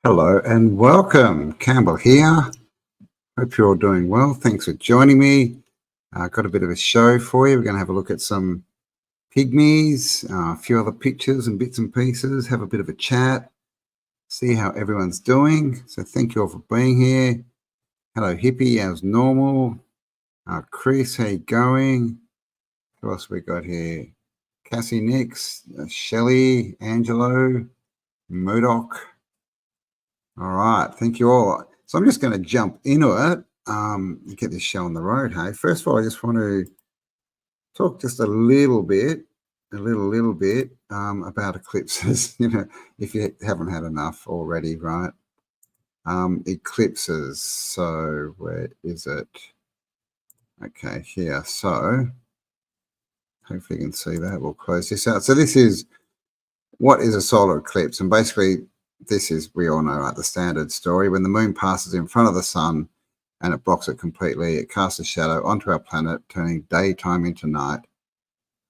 Hello and welcome. Campbell here. Hope you're all doing well. Thanks for joining me. Got a bit of a show for you. We're going to have a look at some pygmies, a few other pictures and bits and pieces, have a bit of a chat, see how everyone's doing. So thank you all for being here. Hello, Hippie, as normal. Chris, how you going? Who else we got here? Cassie Nix, Shelley, Angelo, Modoc. All right, thank you all. So I'm just going to jump into it, get this show on the road. Hey, first of all, I just want to talk just a little bit about eclipses. You know, if you haven't had enough already, right? Eclipses. So where is it? Okay, here. So hopefully you can see that. We'll close this out. So this is what is a solar eclipse, and basically, this is, we all know, like the standard story. When the moon passes in front of the sun and it blocks it completely, it casts a shadow onto our planet, turning daytime into night.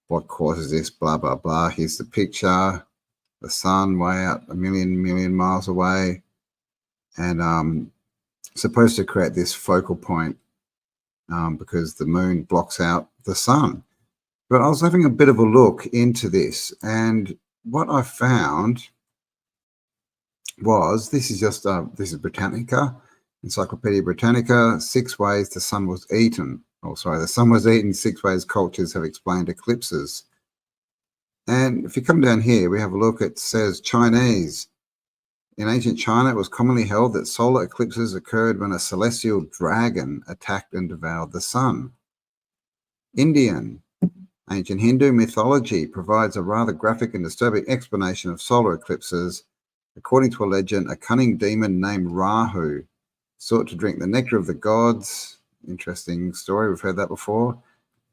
What causes this? Blah, blah, blah. Here's the picture. The sun way out a million miles away. And supposed to create this focal point because the moon blocks out the sun. But I was having a bit of a look into this, and what I found was, this is just this is Britannica, Encyclopedia Britannica, 6 ways the sun was eaten. Oh, sorry, the sun was eaten, 6 ways cultures have explained eclipses. And if you come down here, we have a look. It says Chinese. In ancient China, it was commonly held that solar eclipses occurred when a celestial dragon attacked and devoured the sun. Indian. Ancient Hindu mythology provides a rather graphic and disturbing explanation of solar eclipses. According to a legend, a cunning demon named Rahu sought to drink the nectar of the gods. Interesting story, we've heard that before.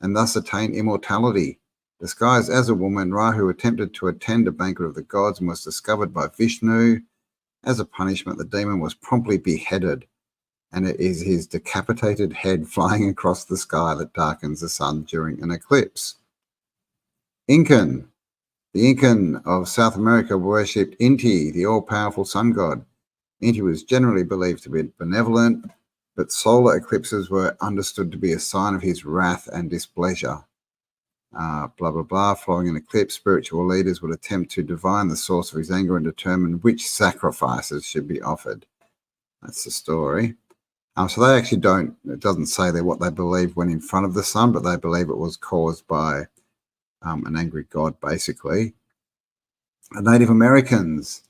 And thus attain immortality. Disguised as a woman, Rahu attempted to attend a banquet of the gods and was discovered by Vishnu. As a punishment, the demon was promptly beheaded, and it is his decapitated head flying across the sky that darkens the sun during an eclipse. Incan. The Incan of South America worshipped Inti, the all-powerful sun god. Inti was generally believed to be benevolent, but solar eclipses were understood to be a sign of his wrath and displeasure. Blah, blah, blah. Following an eclipse, spiritual leaders would attempt to divine the source of his anger and determine which sacrifices should be offered. That's the story. So they actually don't, it doesn't say there what they believe when in front of the sun, but they believe it was caused by an angry god, basically. Native Americans.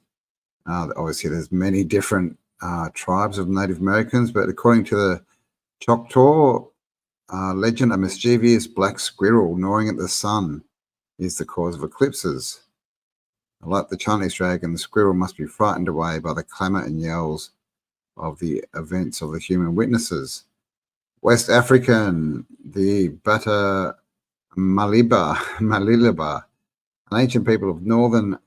Obviously, there's many different tribes of Native Americans, but according to the Choctaw legend, a mischievous black squirrel gnawing at the sun is the cause of eclipses. Like the Chinese dragon, the squirrel must be frightened away by the clamor and yells of the events of the human witnesses. West African, the Bata Maliliba, an ancient people of northern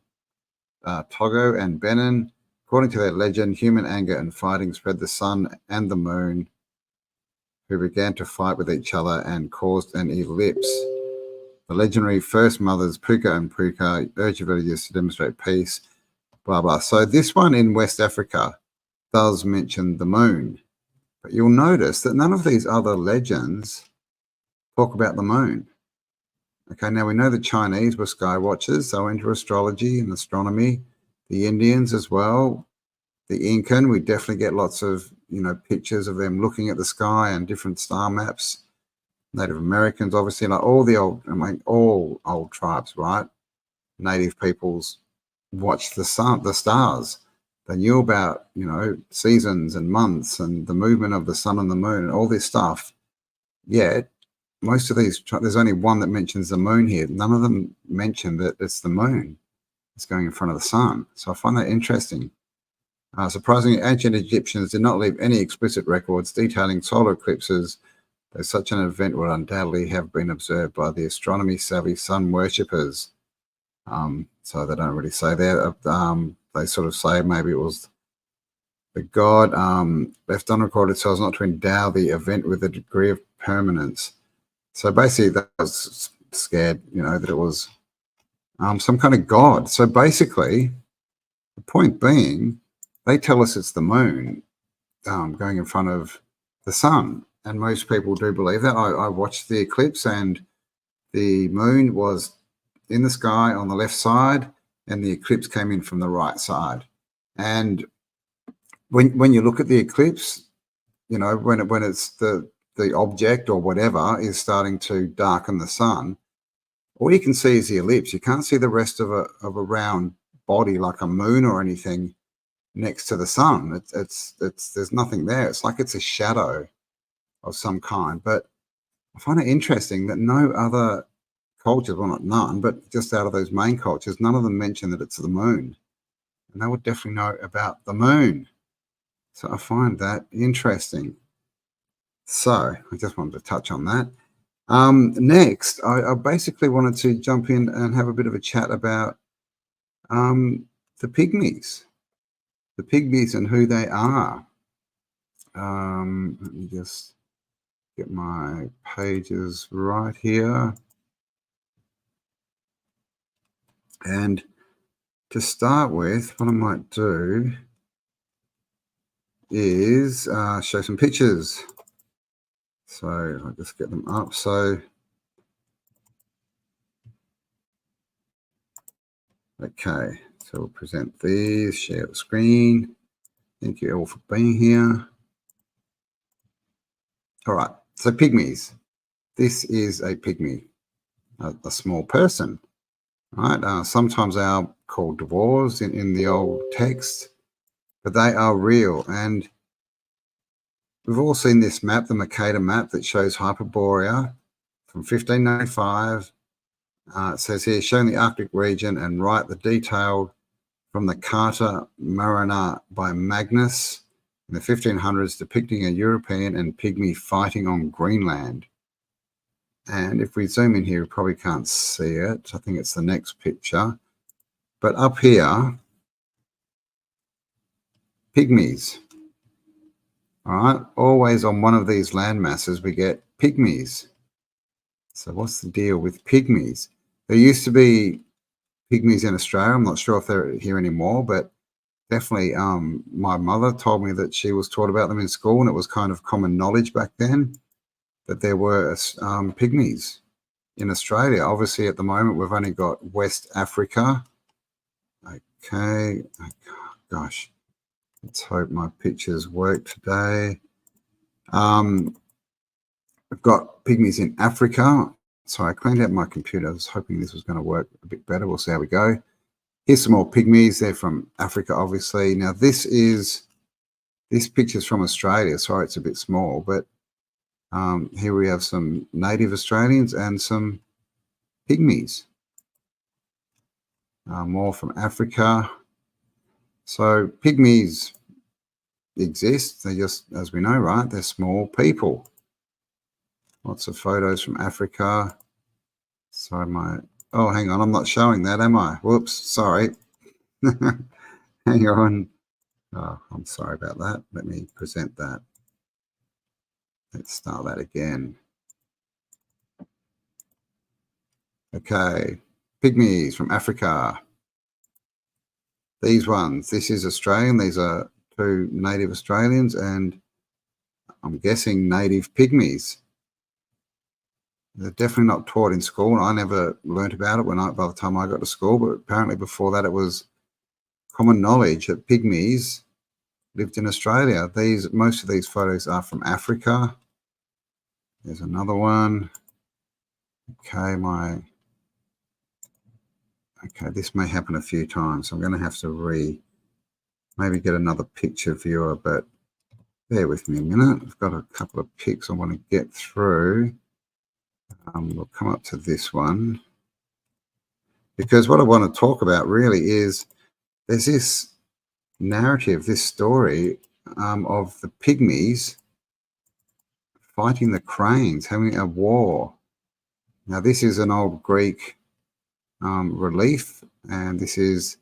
Togo and Benin. According to their legend, human anger and fighting spread the sun and the moon, who began to fight with each other and caused an eclipse. The legendary first mothers, Puka and Puka, urged villagers to demonstrate peace, blah, blah. So this one in West Africa does mention the moon, but you'll notice that none of these other legends talk about the moon. Okay, now we know the Chinese were sky watchers, so into astrology and astronomy. The Indians as well. The Incan, we definitely get lots of, pictures of them looking at the sky and different star maps. Native Americans, obviously, like all old tribes, right? Native peoples watched the sun, the stars. They knew about, seasons and months and the movement of the sun and the moon and all this stuff. Yet, most of these, there's only one that mentions the moon here. None of them mention that it's the moon. It's going in front of the sun. So I find that interesting. Surprisingly, ancient Egyptians did not leave any explicit records detailing solar eclipses, though such an event would undoubtedly have been observed by the astronomy-savvy sun worshippers. So they don't really say that. They sort of say maybe it was the god left unrecorded so as not to endow the event with a degree of permanence. So basically, that was scared, that it was some kind of god. So basically, the point being, they tell us it's the moon going in front of the sun. And most people do believe that. I watched the eclipse, and the moon was in the sky on the left side, and the eclipse came in from the right side. And when you look at the eclipse, you know, when it's the object or whatever is starting to darken the sun, all you can see is the ellipse. You can't see the rest of a round body like a moon or anything next to the sun. It's there's nothing there. It's like it's a shadow of some kind. But I find it interesting that no other cultures, well, not none, but just out of those main cultures, none of them mention that it's the moon. And they would definitely know about the moon. So I find that interesting. So I just wanted to touch on that. Next, I basically wanted to jump in and have a bit of a chat about the pygmies. The pygmies and who they are. Let me just get my pages right here. And to start with, what I might do is show some pictures. So I'll just get them up. So, okay, so we'll present these, share the screen. Thank you all for being here. All right, so pygmies. This is a pygmy, a small person, right? Sometimes they are called dwarves in the old text, but they are real. And we've all seen this map, the Mercator map that shows Hyperborea from 1595. It says here, showing the Arctic region and right the detailed from the Carta Marina by Magnus in the 1500s, depicting a European and pygmy fighting on Greenland. And if we zoom in here, we probably can't see it. I think it's the next picture. But up here, pygmies. All right, always on one of these land masses, we get pygmies. So what's the deal with pygmies? There used to be pygmies in Australia. I'm not sure if they're here anymore, but definitely my mother told me that she was taught about them in school, and it was kind of common knowledge back then that there were pygmies in Australia. Obviously, at the moment, we've only got West Africa. Okay, oh, gosh. Let's hope my pictures work today. We've got pygmies in Africa. So I cleaned out my computer. I was hoping this was going to work a bit better. We'll see how we go. Here's some more pygmies. They're from Africa, obviously. Now, this picture's from Australia. Sorry, it's a bit small, but here we have some native Australians and some pygmies. More from Africa. So pygmies exist. They're just, as we know, right? They're small people. Lots of photos from Africa. Sorry, oh, hang on. I'm not showing that, am I? Whoops. Sorry. Hang on. Oh, I'm sorry about that. Let me present that. Let's start that again. Okay. Pygmies from Africa. These ones. This is Australian. These are two native Australians, and I'm guessing native pygmies. They're definitely not taught in school. I never learnt about it by the time I got to school, but apparently before that it was common knowledge that pygmies lived in Australia. Most of these photos are from Africa. There's another one. Okay, this may happen a few times. I'm going to have to maybe get another picture viewer, but bear with me a minute. I've got a couple of pics I want to get through. We'll come up to this one, because what I want to talk about really is there's this narrative, this story of the pygmies fighting the cranes, having a war. Now, this is an old Greek relief, and this is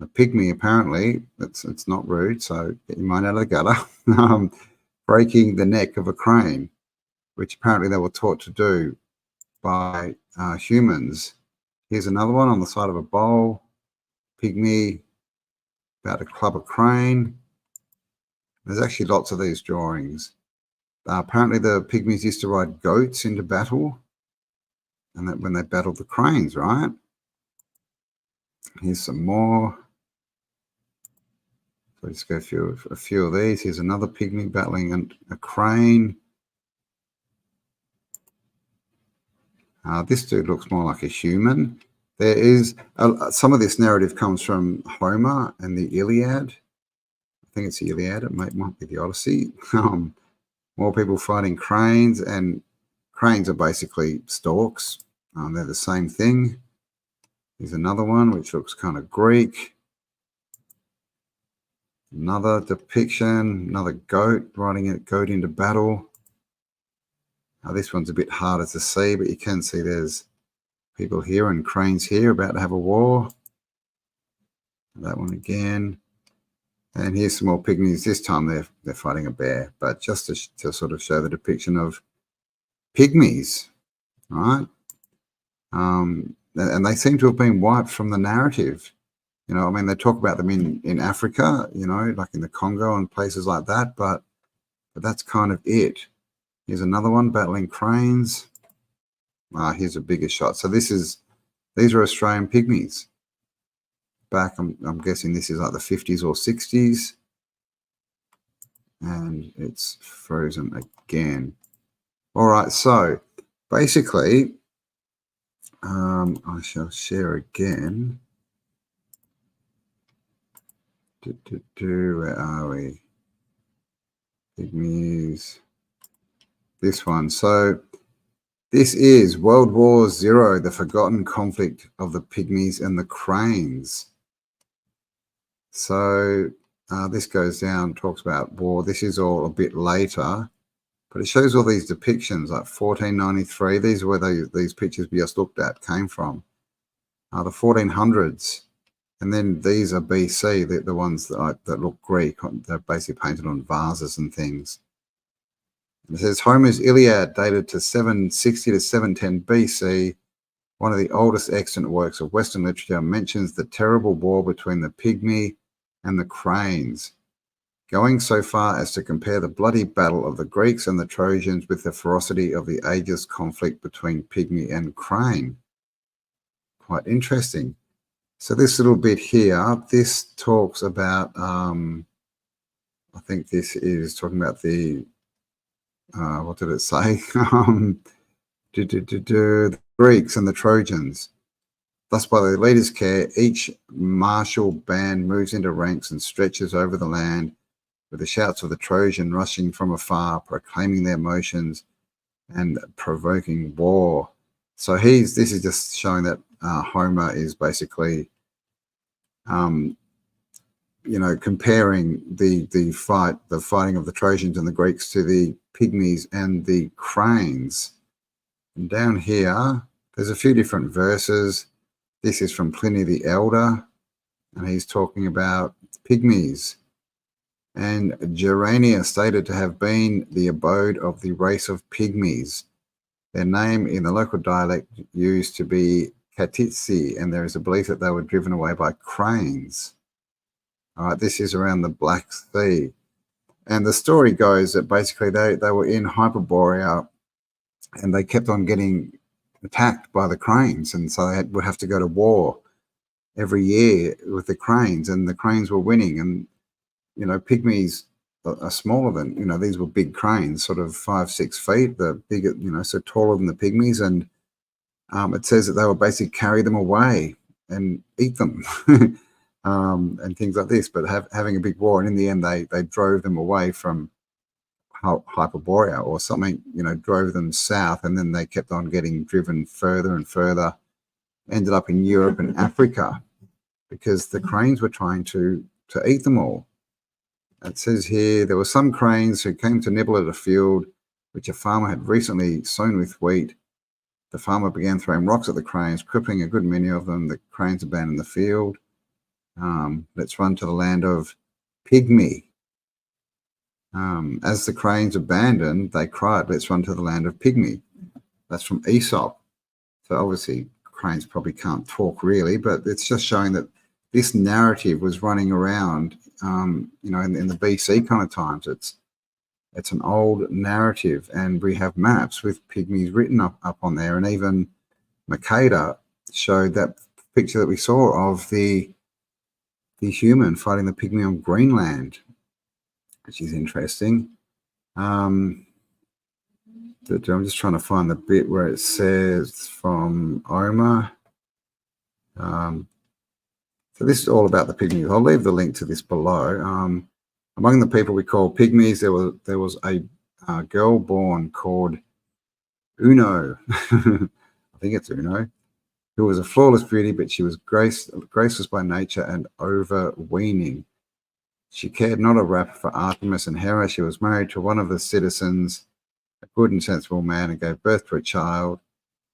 a pygmy, apparently. It's not rude, so get your mind out of the gutter. Breaking the neck of a crane, which apparently they were taught to do by humans. Here's another one on the side of a bowl. Pygmy about to club a crane. There's actually lots of these drawings. Apparently the pygmies used to ride goats into battle, and that when they battled the cranes, right? Here's some more. So let's go through a few of these. Here's another pygmy battling a crane. This dude looks more like a human. There is some of this narrative comes from Homer and the Iliad. I think it's the Iliad. It might be the Odyssey. More people fighting cranes, and cranes are basically storks. They're the same thing. Here's another one which looks kind of Greek. Another depiction, another goat riding a goat into battle. This one's a bit harder to see, but you can see there's people here and cranes here about to have a war. That one again. And here's some more pygmies. This time they're fighting a bear, but just to sort of show the depiction of pygmies, right? And they seem to have been wiped from the narrative. You know, I mean, they talk about them in Africa, you know, like in the Congo and places like that, but that's kind of it. Here's another one battling cranes. Here's a bigger shot. So these are Australian pygmies. Back, I'm guessing this is like the 50s or 60s. And it's frozen again. All right, so basically, I shall share again. Where are we? Pygmies. This one. So this is World War Zero, the forgotten conflict of the pygmies and the cranes. So this goes down, talks about war. This is all a bit later, but it shows all these depictions, like 1493. These are where these pictures we just looked at came from. The 1400s. And then these are BC, the ones that look Greek. They're basically painted on vases and things. And it says Homer's Iliad, dated to 760 to 710 BC, one of the oldest extant works of Western literature, mentions the terrible war between the pygmy and the cranes, going so far as to compare the bloody battle of the Greeks and the Trojans with the ferocity of the ages conflict between pygmy and crane. Quite interesting. So this little bit here, this talks about, I think this is talking about the, what did it say? The Greeks and the Trojans. Thus, by the leader's care, each martial band moves into ranks and stretches over the land, with the shouts of the Trojan rushing from afar, proclaiming their motions and provoking war. So this is just showing that Homer is basically, you know, comparing the fighting of the Trojans and the Greeks to the pygmies and the cranes. And down here, there's a few different verses. This is from Pliny the Elder, and he's talking about pygmies. And Gerania stated to have been the abode of the race of pygmies. Their name in the local dialect used to be Katitsi, and there is a belief that they were driven away by cranes. All right, this is around the Black Sea. And the story goes that basically they were in Hyperborea, and they kept on getting attacked by the cranes, and so they would have to go to war every year with the cranes, and the cranes were winning. And you know, pygmies are smaller than, you know, these were big cranes, sort of 5-6 feet, the bigger, you know, so taller than the pygmies. And it says that they would basically carry them away and eat them and things like this, but having a big war. And in the end, they drove them away from Hyperborea or something, you know, drove them south, and then they kept on getting driven further and further, ended up in Europe and Africa because the cranes were trying to eat them all. It says here, there were some cranes who came to nibble at a field which a farmer had recently sown with wheat. The farmer began throwing rocks at the cranes, crippling a good many of them. The cranes abandoned the field. Let's run to the land of Pygmy. As the cranes abandoned, they cried, let's run to the land of Pygmy. That's from Aesop. So obviously cranes probably can't talk really, but it's just showing that this narrative was running around, you know, in the BC kind of times. It's an old narrative, and we have maps with pygmies written up on there, and even Makeda showed that picture that we saw of the human fighting the pygmy on Greenland, which is interesting. I'm just trying to find the bit where it says from Omar. So this is all about the pygmies. I'll leave the link to this below. Among the people we call pygmies, there was a girl born called Uno. I think it's Uno, who was a flawless beauty, but she was graceless by nature and overweening. She cared not a rap for Artemis and Hera. She was married to one of the citizens, a good and sensible man, and gave birth to a child.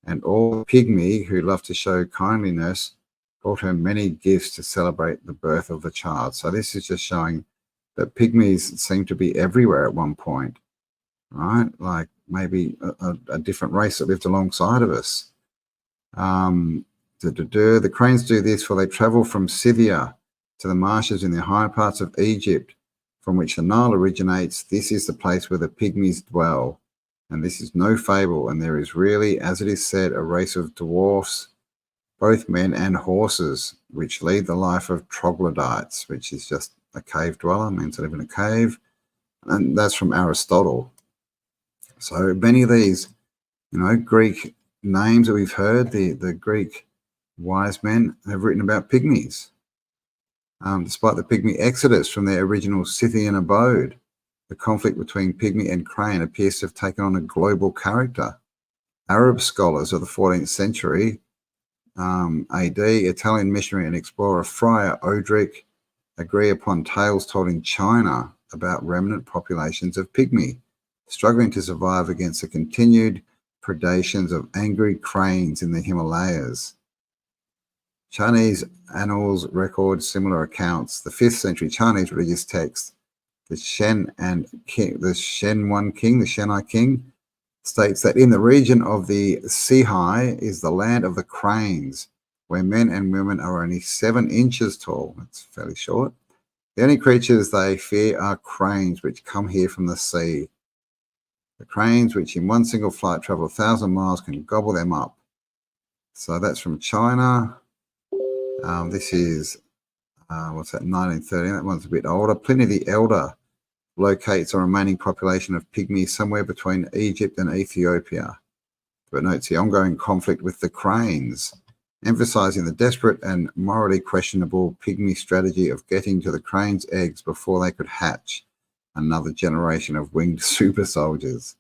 And all pygmy who loved to show kindliness brought her many gifts to celebrate the birth of the child. So this is just showing that pygmies seem to be everywhere at one point, right? Like maybe a different race that lived alongside of us. The cranes do this, for they travel from Scythia to the marshes in the higher parts of Egypt, from which the Nile originates. This is the place where the pygmies dwell, and this is no fable, and there is really, as it is said, a race of dwarfs, both men and horses, which lead the life of troglodytes, which is just a cave dweller, means to live in a cave. And that's from Aristotle. So many of these, you know, Greek names that we've heard, the Greek wise men have written about pygmies. Despite the pygmy exodus from their original Scythian abode, the conflict between pygmy and crane appears to have taken on a global character. Arab scholars of the 14th century AD, Italian missionary and explorer Friar Odric, agree upon tales told in China about remnant populations of pygmy, struggling to survive against the continued predations of angry cranes in the Himalayas. Chinese annals record similar accounts. The 5th century Chinese religious text, the Shenai King, states that in the region of the Sihai is the land of the cranes, where men and women are only 7 inches tall. That's fairly short. The only creatures they fear are cranes, which come here from the sea. The cranes, which in one single flight travel 1,000 miles, can gobble them up. So that's from China. This is, what's that, 1930? That one's a bit older. Pliny the Elder locates a remaining population of pygmies somewhere between Egypt and Ethiopia, but notes the ongoing conflict with the cranes, emphasizing the desperate and morally questionable pygmy strategy of getting to the cranes' eggs before they could hatch another generation of winged super soldiers.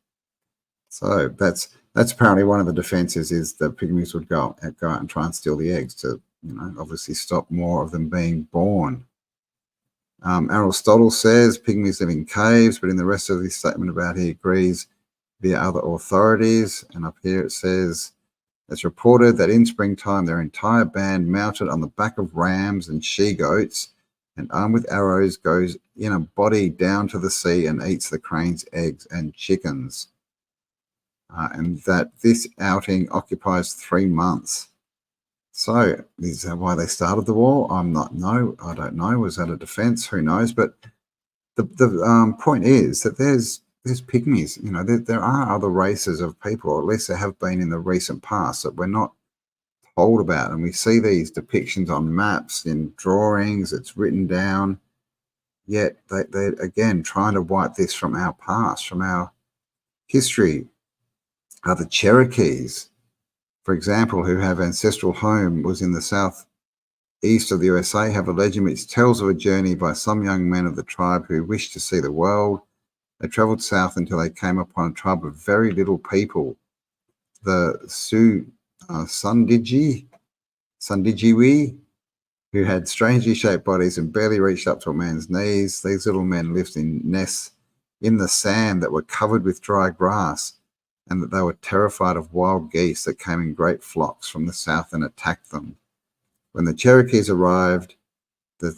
So that's apparently one of the defenses, is that pygmies would go out and try and steal the eggs to, you know, obviously stop more of them being born. Aristotle says pygmies live in caves, but in the rest of this statement about he agrees via other authorities. And up here it says, it's reported that in springtime their entire band, mounted on the back of rams and she-goats and armed with arrows, goes in a body down to the sea and eats the crane's eggs and chickens. And that this outing occupies 3 months. So is that why they started the war? I don't know. Was that a defense? Who knows? But the point is that there's pygmies. You know, there are other races of people, or at least there have been in the recent past, that we're not told about. And we see these depictions on maps, in drawings, it's written down. Yet they're again trying to wipe this from our past, from our history. The Cherokees, for example, who have ancestral home was in the southeast of the USA, have a legend which tells of a journey by some young men of the tribe who wished to see the world. They traveled south until they came upon a tribe of very little people, the Sundijiwi, who had strangely shaped bodies and barely reached up to a man's knees. These little men lived in nests in the sand that were covered with dry grass, and that they were terrified of wild geese that came in great flocks from the south and attacked them. When the Cherokees arrived, the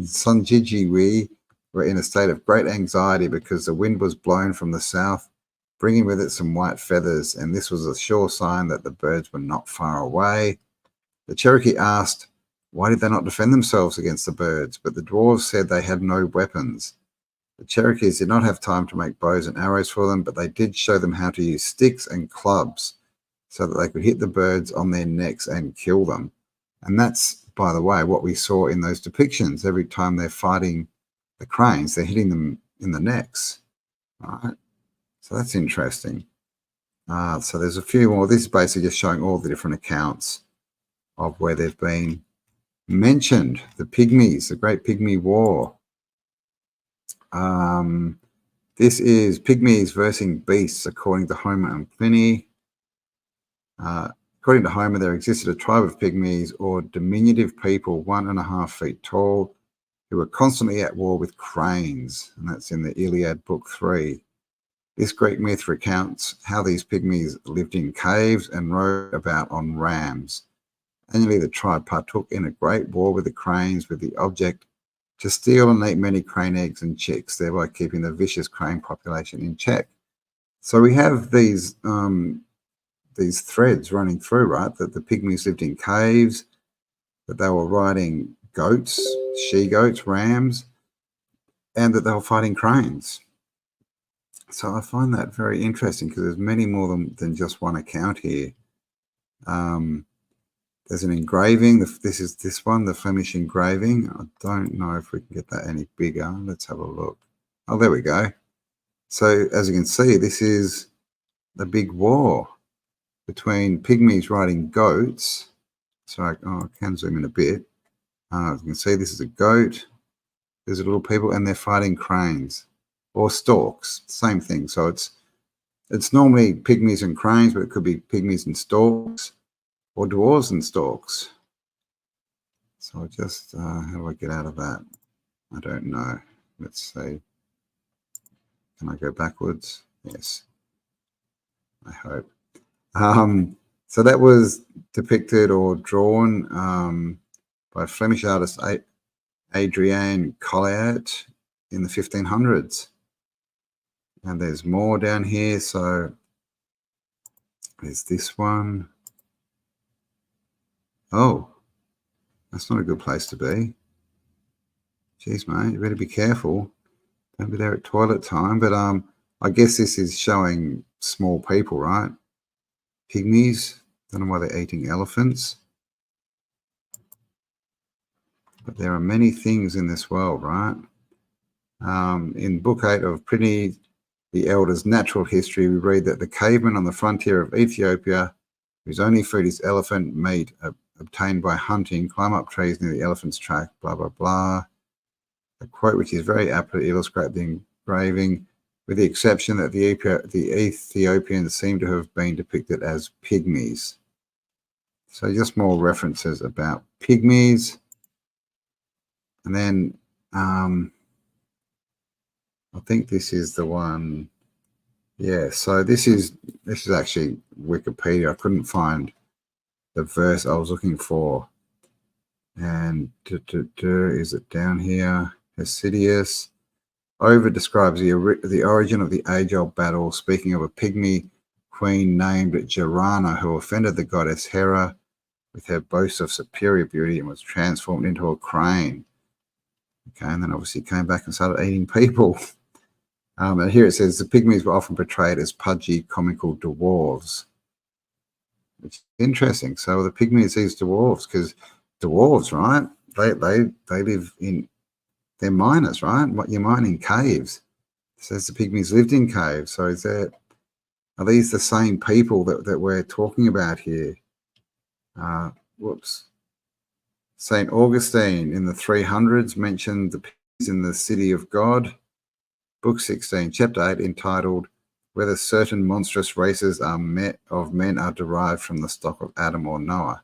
Sundijiwi were in a state of great anxiety because the wind was blown from the south, bringing with it some white feathers, and this was a sure sign that the birds were not far away. The Cherokee asked Why did they not defend themselves against the birds? But the dwarves said they had no weapons. The Cherokees did not have time to make bows and arrows for them, but they did show them how to use sticks and clubs so that they could hit the birds on their necks and kill them. And that's, by the way, what we saw in those depictions. Every time they're fighting the cranes, they're hitting them in the necks. All right. So that's interesting. So there's a few more. This is basically just showing all the different accounts of where they've been mentioned. The Pygmies, the Great Pygmy War. This is Pygmies versus beasts, according to Homer and Pliny. According to Homer, there existed a tribe of Pygmies, or diminutive people 1.5 feet tall, who were constantly at war with cranes, and that's in the Iliad, Book 3. This Greek myth recounts how these Pygmies lived in caves and rode about on rams. Annually, the tribe partook in a great war with the cranes, with the object to steal and eat many crane eggs and chicks, thereby keeping the vicious crane population in check. So we have these threads running through, right? That the Pygmies lived in caves, that they were riding goats, she-goats, rams, and that they were fighting cranes. So I find that very interesting because there's many more than just one account here. There's an engraving. This is this one, the Flemish engraving. I don't know if we can get that any bigger. Let's have a look. Oh, there we go. So as you can see, this is the big war between Pygmies riding goats. So I can zoom in a bit. As you can see, this is a goat. There's a little people, and they're fighting cranes or storks. Same thing. So it's normally Pygmies and cranes, but it could be Pygmies and storks, or dwarves and storks. So I just, how do I get out of that? I don't know. Let's see. Can I go backwards? Yes. I hope. So that was depicted or drawn by Flemish artist Adriaan Colliert in the 1500s. And there's more down here. So there's this one. Oh, that's not a good place to be. Jeez, mate, you better be careful. Don't be there at toilet time. But I guess this is showing small people, right? Pygmies. Don't know why they're eating elephants. But there are many things in this world, right? In Book 8 of Pliny the Elder's Natural History, we read that the caveman on the frontier of Ethiopia, whose only food is elephant meat obtained by hunting, climb up trees near the elephant's track, blah, blah, blah. A quote which is very apt to illustrate the engraving, with the exception that the Ethiopians seem to have been depicted as pygmies. So just more references about pygmies. And then I think this is the one. Yeah, so this is actually Wikipedia. I couldn't find the verse I was looking for. And is it down here? Hesidius. Ovid describes the origin of the age-old battle, speaking of a pygmy queen named Jarana, who offended the goddess Hera with her boast of superior beauty and was transformed into a crane. Okay, and then obviously came back and started eating people. And here it says the pygmies were often portrayed as pudgy, comical dwarves, which is interesting. So the pygmies, these dwarves, because dwarves, right? They live in, they're miners, right? What you mine in caves. It says the pygmies lived in caves. So are these the same people that we're talking about here? Whoops. St. Augustine in the 300s mentioned the pigs in the city of God. Book 16, Chapter 8, entitled Whether Certain Monstrous Races of Men are Derived from the Stock of Adam or Noah.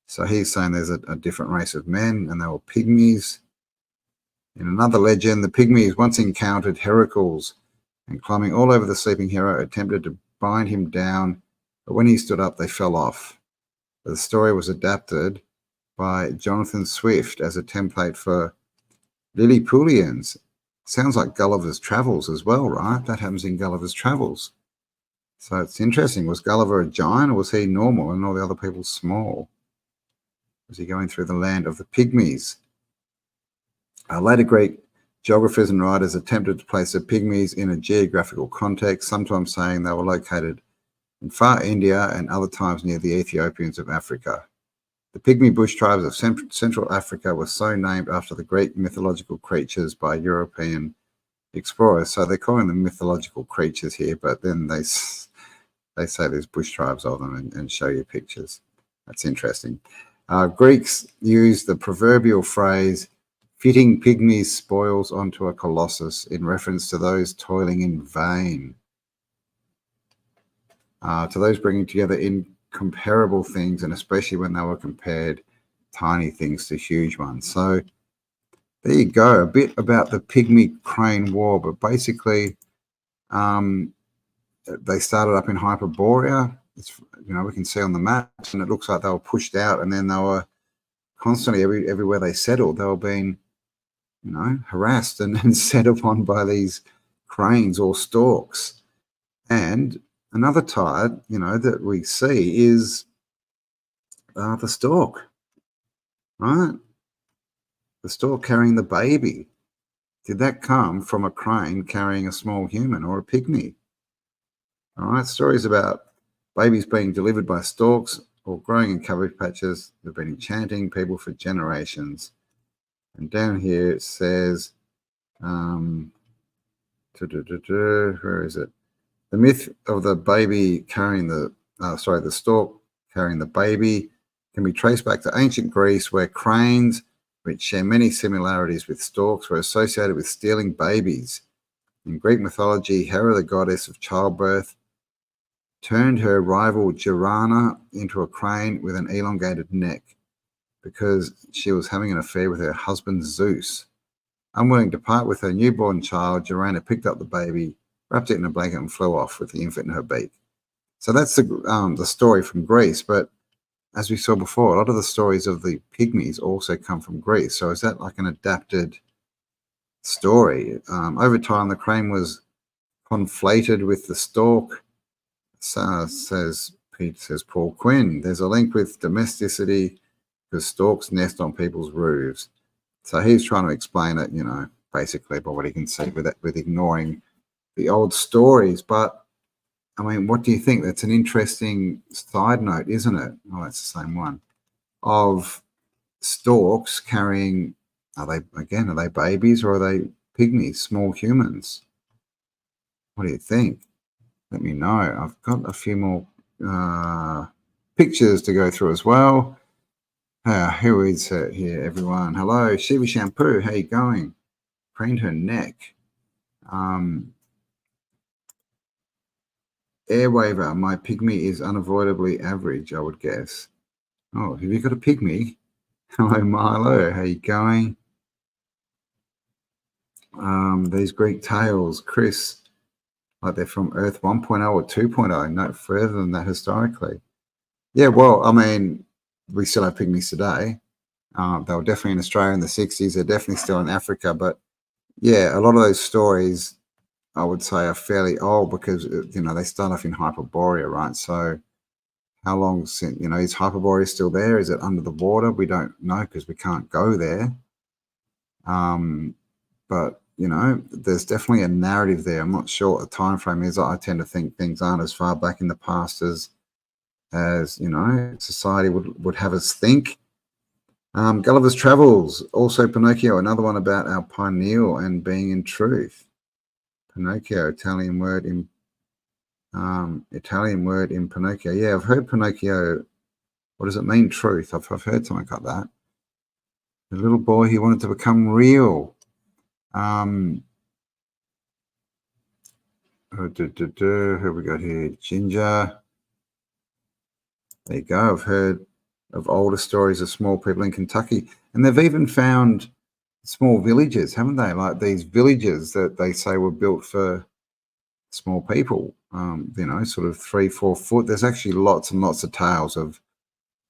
So he's saying there's a different race of men, and they were pygmies. In another legend, the pygmies once encountered Heracles, and climbing all over the sleeping hero, attempted to bind him down, but when he stood up, they fell off. The story was adapted by Jonathan Swift as a template for Lilliputians. Sounds like Gulliver's Travels as well, right? That happens in Gulliver's Travels. So it's interesting. Was Gulliver a giant, or was he normal and all the other people small? Was he going through the land of the Pygmies? Later Greek geographers and writers attempted to place the Pygmies in a geographical context, sometimes saying they were located in far India and other times near the Ethiopians of Africa. The Pygmy bush tribes of Central Africa were so named after the Greek mythological creatures by European explorers. So they're calling them mythological creatures here, but then they say there's bush tribes of them and show you pictures. That's interesting. Greeks used the proverbial phrase, fitting Pygmies' spoils onto a colossus, in reference to those toiling in vain, to those bringing together incomparable things, and especially when they were compared tiny things to huge ones. So there you go, a bit about the Pygmy Crane War, but basically they started up in Hyperborea. It's, you know, we can see on the maps, and it looks like they were pushed out, and then they were constantly, everywhere they settled, they were being, you know, harassed and set upon by these cranes or storks. And another type, you know, that we see is the stork, right? The stork carrying the baby. Did that come from a crane carrying a small human or a pygmy? All right, stories about babies being delivered by storks or growing in cabbage patches have been enchanting people for generations. And down here it says, where is it? The myth of the baby carrying the stork carrying the baby can be traced back to ancient Greece, where cranes, which share many similarities with storks, were associated with stealing babies. In Greek mythology, Hera, the goddess of childbirth, turned her rival Girana into a crane with an elongated neck because she was having an affair with her husband Zeus. Unwilling to part with her newborn child, Girana picked up the baby, wrapped it in a blanket, and flew off with the infant in her beak. So that's the story from Greece. But as we saw before, a lot of the stories of the Pygmies also come from Greece. So is that like an adapted story? Over time, the crane was conflated with the stork. Says Paul Quinn. There's a link with domesticity because storks nest on people's roofs. So he's trying to explain it, you know, basically by what he can see with ignoring the old stories. But I mean, what do you think? That's an interesting side note, isn't it? Oh, it's the same one. Of storks carrying, are they babies or are they pygmies, small humans? What do you think? Let me know. I've got a few more pictures to go through as well. Who is it here, everyone? Hello, Shiva Shampoo. How you going? Craned her neck. Airwaver, my pygmy is unavoidably average, I would guess. Oh, have you got a pygmy? Hello, Milo. How you going? These Greek tales, Chris, like they're from Earth 1.0 or 2.0, no further than that historically. Yeah, well, I mean, we still have pygmies today. They were definitely in Australia in the 60s. They're definitely still in Africa. But, yeah, a lot of those stories, I would say, are fairly old because, you know, they start off in Hyperborea, right? So how long since, you know, is Hyperborea still there? Is it under the water? We don't know because we can't go there. But, you know, there's definitely a narrative there. I'm not sure what the time frame is. I tend to think things aren't as far back in the past as you know, society would have us think. Gulliver's Travels, also Pinocchio, another one about our pineal and being in truth. Pinocchio, Italian word in Pinocchio. Yeah, I've heard Pinocchio. What does it mean, truth? I've heard something like that. The little boy, he wanted to become real. Who we got here? Ginger. There you go. I've heard of older stories of small people in Kentucky. And they've even found small villages, haven't they? Like these villages that they say were built for small people, you know, sort of 3-4 foot. There's actually lots and lots of tales of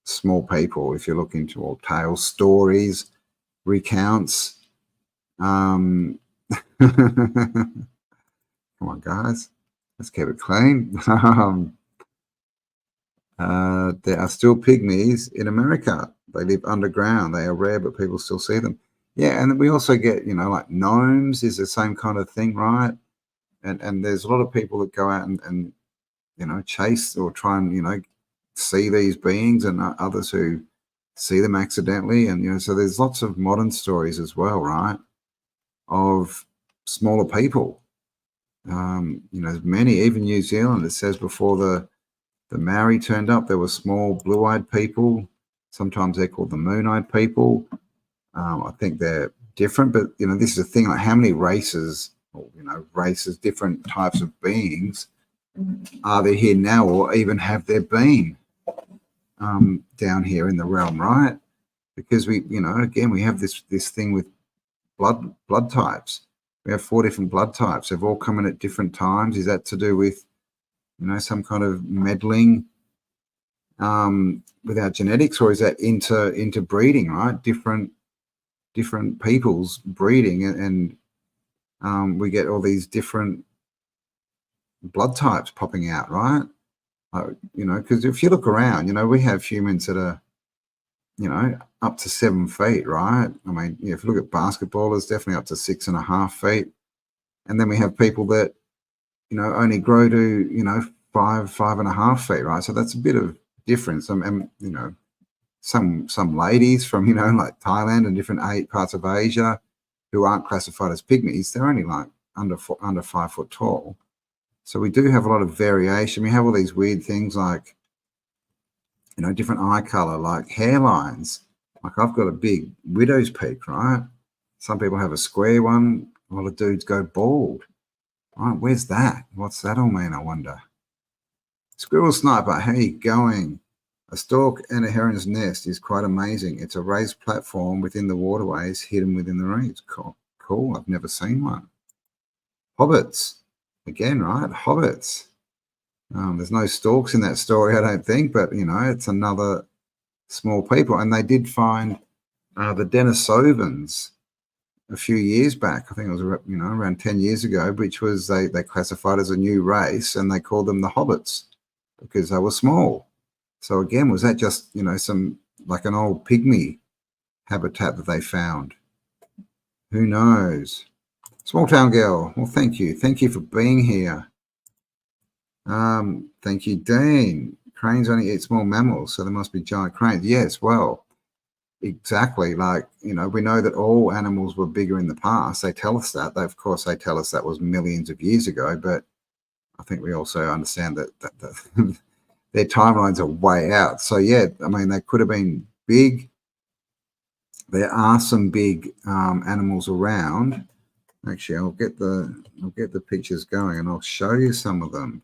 small people if you look into all tales, stories, recounts. Come on, guys. Let's keep it clean. There are still pygmies in America. They live underground. They are rare, but people still see them. Yeah, and we also get, you know, like gnomes is the same kind of thing, right? And there's a lot of people that go out and you know, chase or try and, you know, see these beings, and others who see them accidentally. And, you know, so there's lots of modern stories as well, right, of smaller people. You know, many, even New Zealand, it says before the Maori turned up, there were small blue-eyed people. Sometimes they're called the moon-eyed people. I think they're different, but, you know, this is a thing, like how many races, or, you know, races, different types of beings are there here now, or even have there been down here in the realm, right? Because we, you know, again, we have this thing with blood types. We have 4 different blood types. They've all come in at different times. Is that to do with, you know, some kind of meddling with our genetics, or is that interbreeding, right? Different peoples breeding, and we get all these different blood types popping out, right? You know, because if you look around, you know, we have humans that are, you know, up to 7 feet, right? I mean, if you look at basketballers, definitely up to 6.5 feet. And then we have people that, you know, only grow to, you know, 5.5 feet, right? So that's a bit of difference. And you know, some ladies from, you know, like Thailand and different parts of Asia who aren't classified as pygmies, they're only like under 5 foot tall. So we do have a lot of variation. We have all these weird things like, you know, different eye color, like hairlines. Like I've got a big widow's peak, right? Some people have a square one. A lot of dudes go bald. Right, where's that? What's that all mean, I wonder? Squirrel Sniper, how you going? A stork and a heron's nest is quite amazing. It's a raised platform within the waterways, hidden within the reeds. Cool. I've never seen one. Hobbits. Again, right? Hobbits. There's no storks in that story, I don't think, but, you know, it's another small people. And they did find the Denisovans a few years back. I think it was, you know, around 10 years ago, which was they classified as a new race, and they called them the Hobbits because they were small. So again, was that just, you know, some like an old pygmy habitat that they found? Who knows? Small town girl. Well, thank you. Thank you for being here. Thank you, Dean. Cranes only eat small mammals, so there must be giant cranes. Yes, well, exactly. Like, you know, we know that all animals were bigger in the past. They tell us that. Of course, they tell us that was millions of years ago, but I think we also understand that their timelines are way out. So, yeah, I mean, they could have been big. There are some big animals around. Actually, I'll get the pictures going, and I'll show you some of them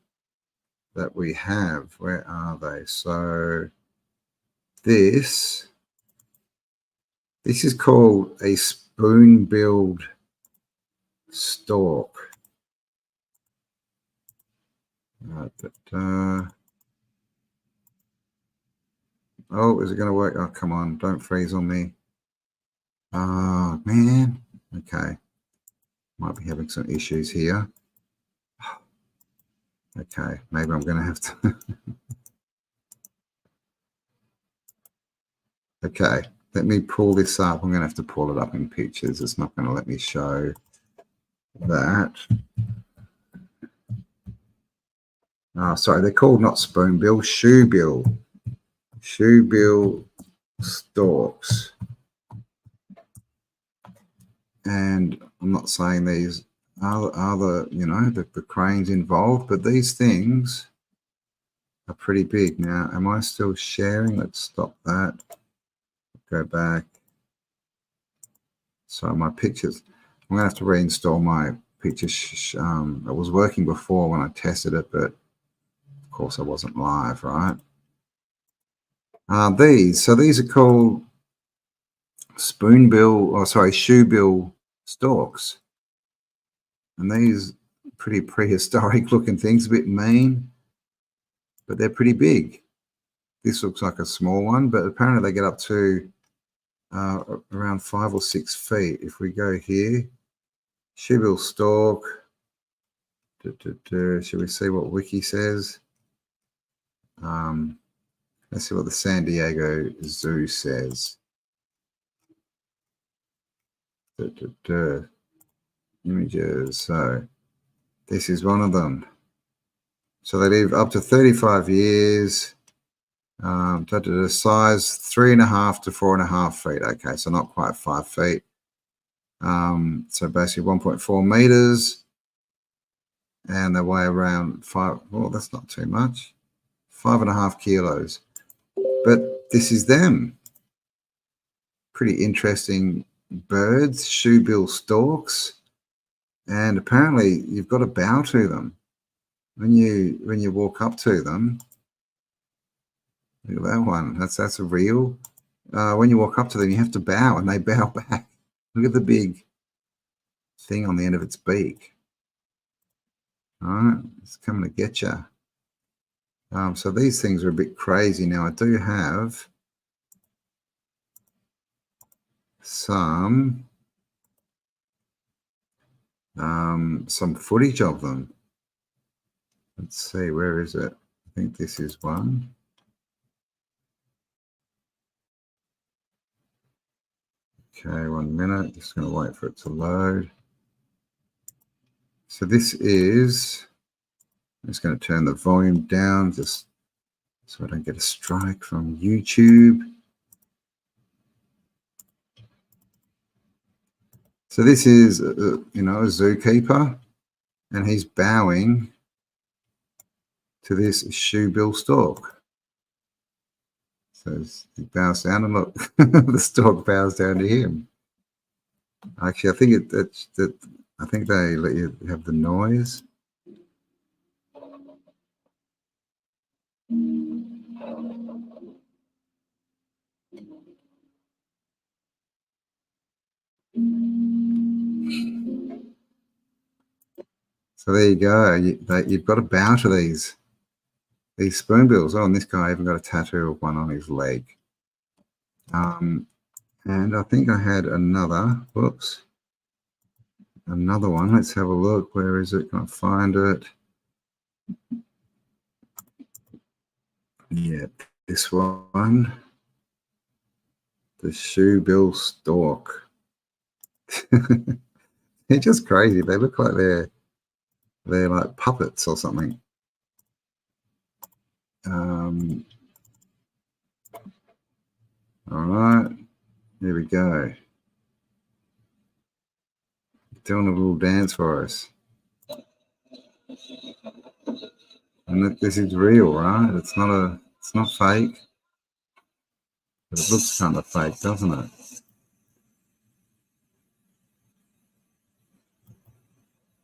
that we have. Where are they? So this is called a spoon-billed stork. Oh, is it going to work? Oh, come on, don't freeze on me. Oh, man. Okay. Might be having some issues here. Okay, maybe I'm going to have to. Okay, let me pull this up. I'm going to have to pull it up in pictures. It's not going to let me show that. Oh, sorry, they're called not spoonbill, shoebill. Shoebill storks. And I'm not saying these are the, you know, the cranes involved, but these things are pretty big. Now, am I still sharing? Let's stop that. Go back. So my pictures, I'm going to have to reinstall my pictures. It was working before when I tested it, but of course I wasn't live, right? These are called shoebill storks. And these pretty prehistoric looking things, a bit mean, but they're pretty big. This looks like a small one, but apparently they get up to around 5 or 6 feet. If we go here, shoebill stork. Should we see what Wiki says? Let's see what the San Diego Zoo says. Images. So this is one of them. So they live up to 35 years. Size 3.5 to 4.5 feet. Okay, so not quite 5 feet. So basically 1.4 meters. And they weigh around 5. Well, that's not too much. 5.5 kilos. But this is them. Pretty interesting birds, shoebill storks. And apparently you've got to bow to them. When you walk up to them, look at that one. That's a real. When you walk up to them, you have to bow, and they bow back. Look at the big thing on the end of its beak. All right, it's coming to get you. So these things are a bit crazy. Now I do have some footage of them. Let's see, where is it? I think this is one. Okay, 1 minute. Just going to wait for it to load. So this is, I'm just going to turn the volume down just so I don't get a strike from YouTube. So this is, a zookeeper, and he's bowing to this shoebill stork. So he bows down, and look, the stork bows down to him. Actually, I think I think they let you have the noise. So there you go. You've got to bow to these spoonbills. Oh, and this guy even got a tattoo of one on his leg. And I think I had another. Whoops. Another one. Let's have a look. Where is it? Can I find it? Yeah, this one. The shoebill stork. They're just crazy. They look like they're like puppets or something. All right, here we go. Doing a little dance for us. And this is real, right? It's not fake. But it looks kind of fake, doesn't it?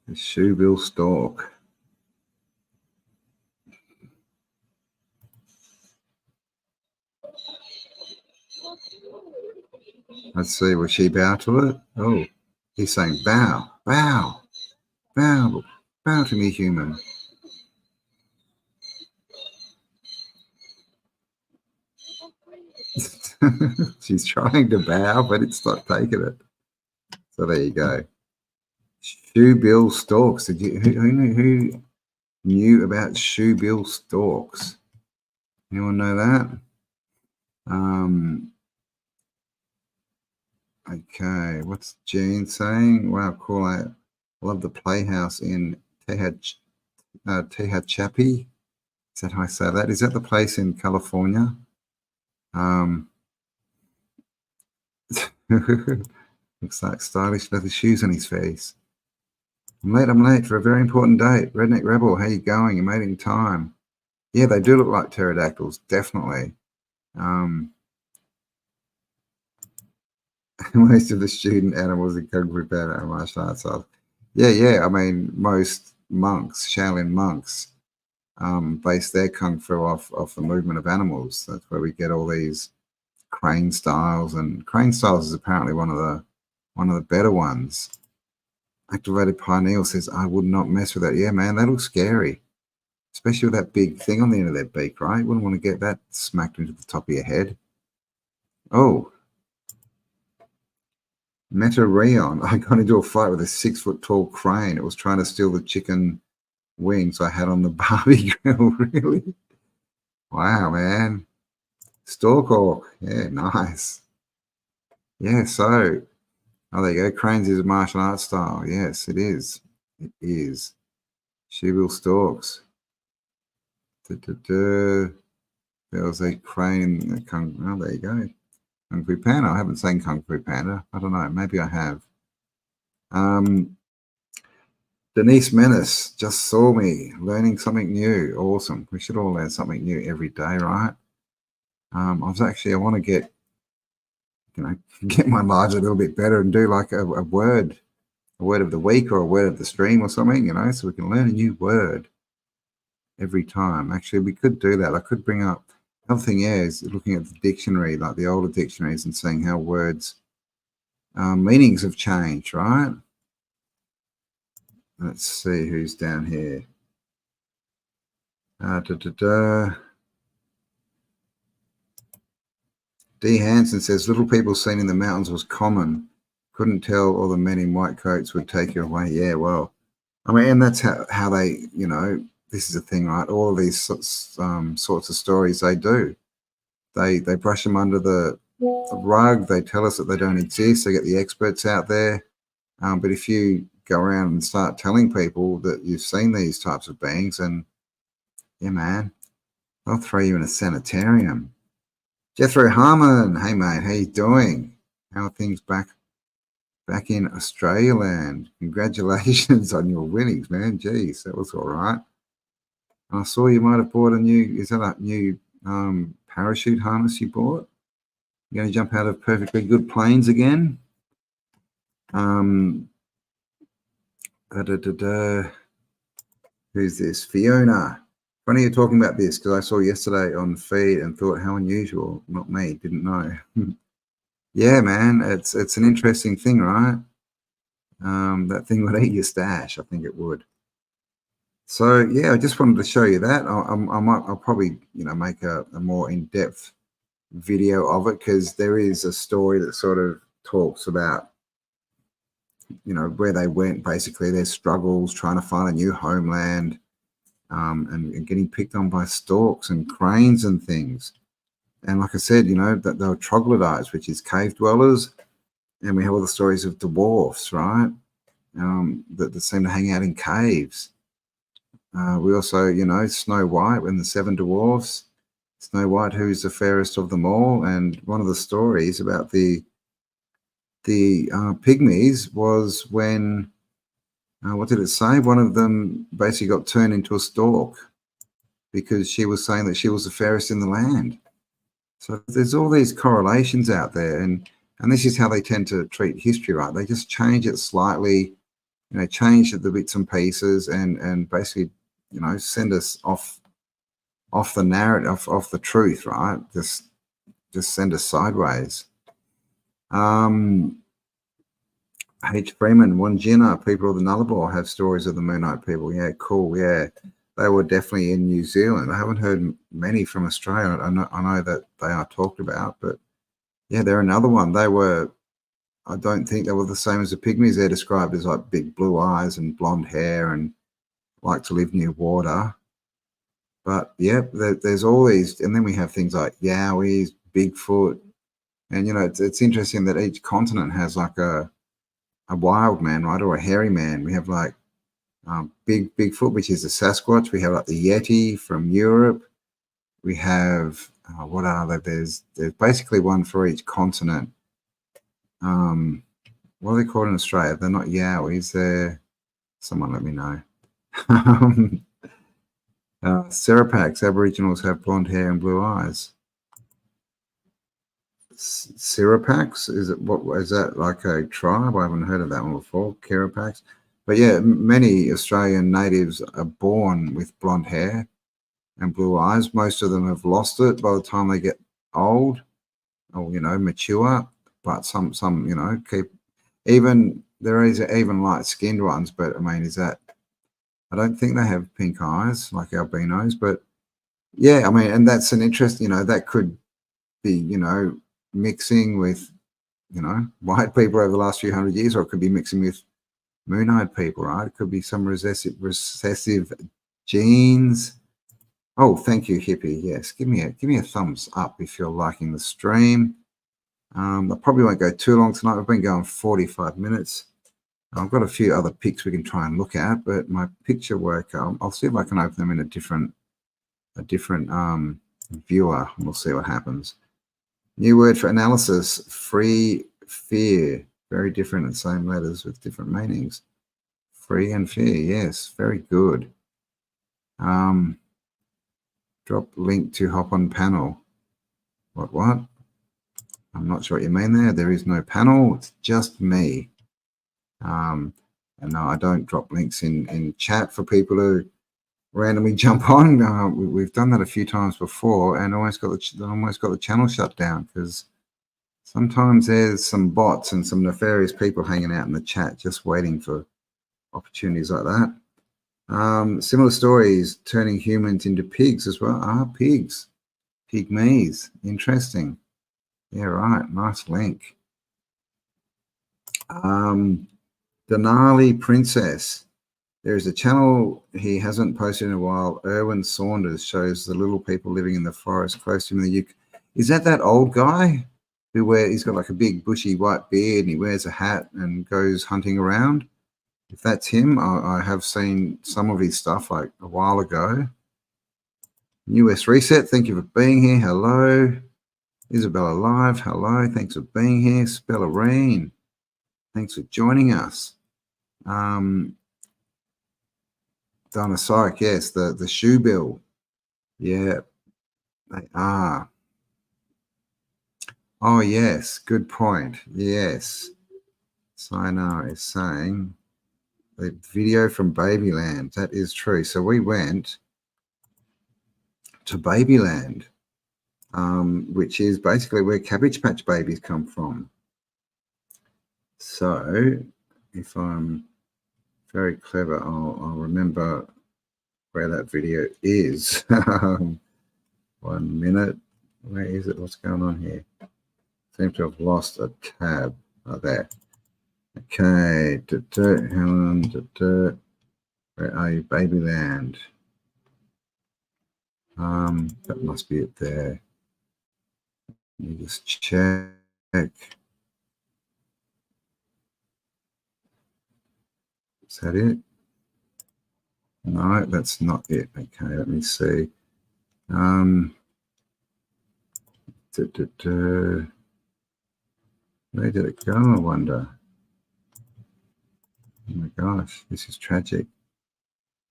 The shoebill stork. Let's see, will she bow to it? Oh, he's saying bow, bow, bow, bow to me, human. She's trying to bow, but it's not taking it. So there you go. Shoebill storks. Who knew about shoebill storks? Anyone know that? Okay, what's Jean saying? Wow, cool. I love the playhouse in Tehachapi. Is that how I say that? Is that the place in California? Looks like stylish leather shoes on his face. I'm late for a very important date. Redneck Rebel, how you going? You made it in time. Yeah, they do look like pterodactyls, definitely. Most of the student animals in Kung Fu Panda are martial arts. Yeah. I mean, most monks, Shaolin monks, base their Kung Fu off the movement of animals. That's where we get all these crane styles, and crane styles is apparently one of the better ones. Activated Pineal says, I would not mess with that. Yeah, man, that looks scary. Especially with that big thing on the end of their beak, right? You wouldn't want to get that smacked into the top of your head. Oh. Meta-Rayon. I got into a fight with a 6-foot-tall crane. It was trying to steal the chicken wings I had on the barbie grill. Really? Wow, man. Stork orc. Yeah, nice. Yeah, so, oh, there you go. Cranes is a martial arts style. Yes, it is. It is. Shoebill storks. There was a crane. Oh, there you go. Kung Fu Panda. I haven't seen Kung Fu Panda. I don't know. Maybe I have. Denise Menace just saw me learning something new. Awesome. We should all learn something new every day, right? I want to get, get my lives a little bit better and do like a word of the week or a word of the stream or something, so we can learn a new word every time. Actually, we could do that. I could bring up, another thing is looking at the dictionary, like the older dictionaries, and seeing how words, meanings have changed, right? Let's see who's down here. D. Hansen says, little people seen in the mountains was common. Couldn't tell all the men in white coats would take you away. Yeah, well, I mean, and that's how they, this is the thing, right? All of these sorts of stories they do. They brush them under the rug. They tell us that they don't exist. They get the experts out there. But if you go around and start telling people that you've seen these types of beings, and yeah, man, they'll throw you in a sanitarium. Jethro Harmon, hey mate, how you doing? How are things back in Australia land? Congratulations on your winnings, man. Geez, that was all right. And I saw you might have bought a new, is that a new parachute harness you bought? You're going to jump out of perfectly good planes again? Who's this? Fiona. Funny you're talking about this, because I saw yesterday on the feed and thought, how unusual. Not me, didn't know. Yeah, man, it's an interesting thing, right? That thing would eat your stash. I think it would. So yeah, I just wanted to show you that. I'll probably make a more in-depth video of it, because there is a story that sort of talks about where they went, basically their struggles trying to find a new homeland, and getting picked on by storks and cranes and things. And like I said, that they were troglodytes, which is cave dwellers, and we have all the stories of dwarfs, right? That seem to hang out in caves. We also, Snow White and the seven dwarfs. Snow White, who's the fairest of them all, and one of the stories about the pygmies was when, what did it say? One of them basically got turned into a stork because she was saying that she was the fairest in the land. So there's all these correlations out there, and this is how they tend to treat history, right? They just change it slightly, change the bits and pieces, and basically, send us off the narrative, off the truth, right? Just send us sideways. H. Freeman, Wandjina, people of the Nullarbor have stories of the Moonite people. Yeah, cool. Yeah, they were definitely in New Zealand. I haven't heard many from Australia. I know that they are talked about, but yeah, they're another one. They were, I don't think they were the same as the Pygmies. They're described as like big blue eyes and blonde hair and like to live near water. But yeah, there's all these, and then we have things like Yowies, Bigfoot, and it's interesting that each continent has like a wild man, right, or a hairy man. We have like Bigfoot, which is a Sasquatch. We have like the Yeti from Europe. We have what are they? There's basically one for each continent. What are they called in Australia? They're not Yowies. They're, someone let me know. Serapax, Aboriginals have blonde hair and blue eyes. Serapax, is that like a tribe? I haven't heard of that one before. Kerapax, but yeah, many Australian natives are born with blonde hair and blue eyes. Most of them have lost it by the time they get old or mature, but some keep. Even there is even light-skinned ones, but I mean, I don't think they have pink eyes like albinos, but yeah, I mean, and that's an interest, that could be, mixing with, white people over the last few hundred years, or it could be mixing with moon-eyed people, right? It could be some recessive genes. Oh, thank you, Hippie. Yes, give me a thumbs up if you're liking the stream. I probably won't go too long tonight. We've been going 45 minutes. I've got a few other pics we can try and look at, but my picture work, I'll see if I can open them in a different viewer, and we'll see what happens. New word for analysis: free fear. Very different in the same letters with different meanings. Free and fear. Yes, very good. Drop link to hop on panel. What? I'm not sure what you mean there. There is no panel. It's just me. And no, I don't drop links in chat for people who randomly jump on. We've done that a few times before, and almost got the channel shut down because sometimes there's some bots and some nefarious people hanging out in the chat just waiting for opportunities like that. Similar stories, turning humans into pigs as well. Pigs. Pygmies. Interesting. Yeah, right. Nice link. Denali Princess. There is a channel he hasn't posted in a while. Erwin Saunders shows the little people living in the forest close to him in the UK. Is that old guy who he's got like a big bushy white beard and he wears a hat and goes hunting around? If that's him, I have seen some of his stuff like a while ago. US Reset, thank you for being here. Hello. Isabella Live, hello. Thanks for being here. Spellarine, thanks for joining us. Donna Syke, yes, the Shoebill. Yeah, they are. Oh, yes, good point. Yes. Sayonara is saying the video from Babyland. That is true. So we went to Babyland, which is basically where Cabbage Patch babies come from. So if I'm very clever, I'll remember where that video is. 1 minute. Where is it? What's going on here? Seem to have lost a tab. Oh, there. Okay. Helen. Where are you? Babyland. That must be it there. Let me just check. Is that it? No, that's not it. Okay, let me see. Where did it go, I wonder? Oh my gosh, this is tragic.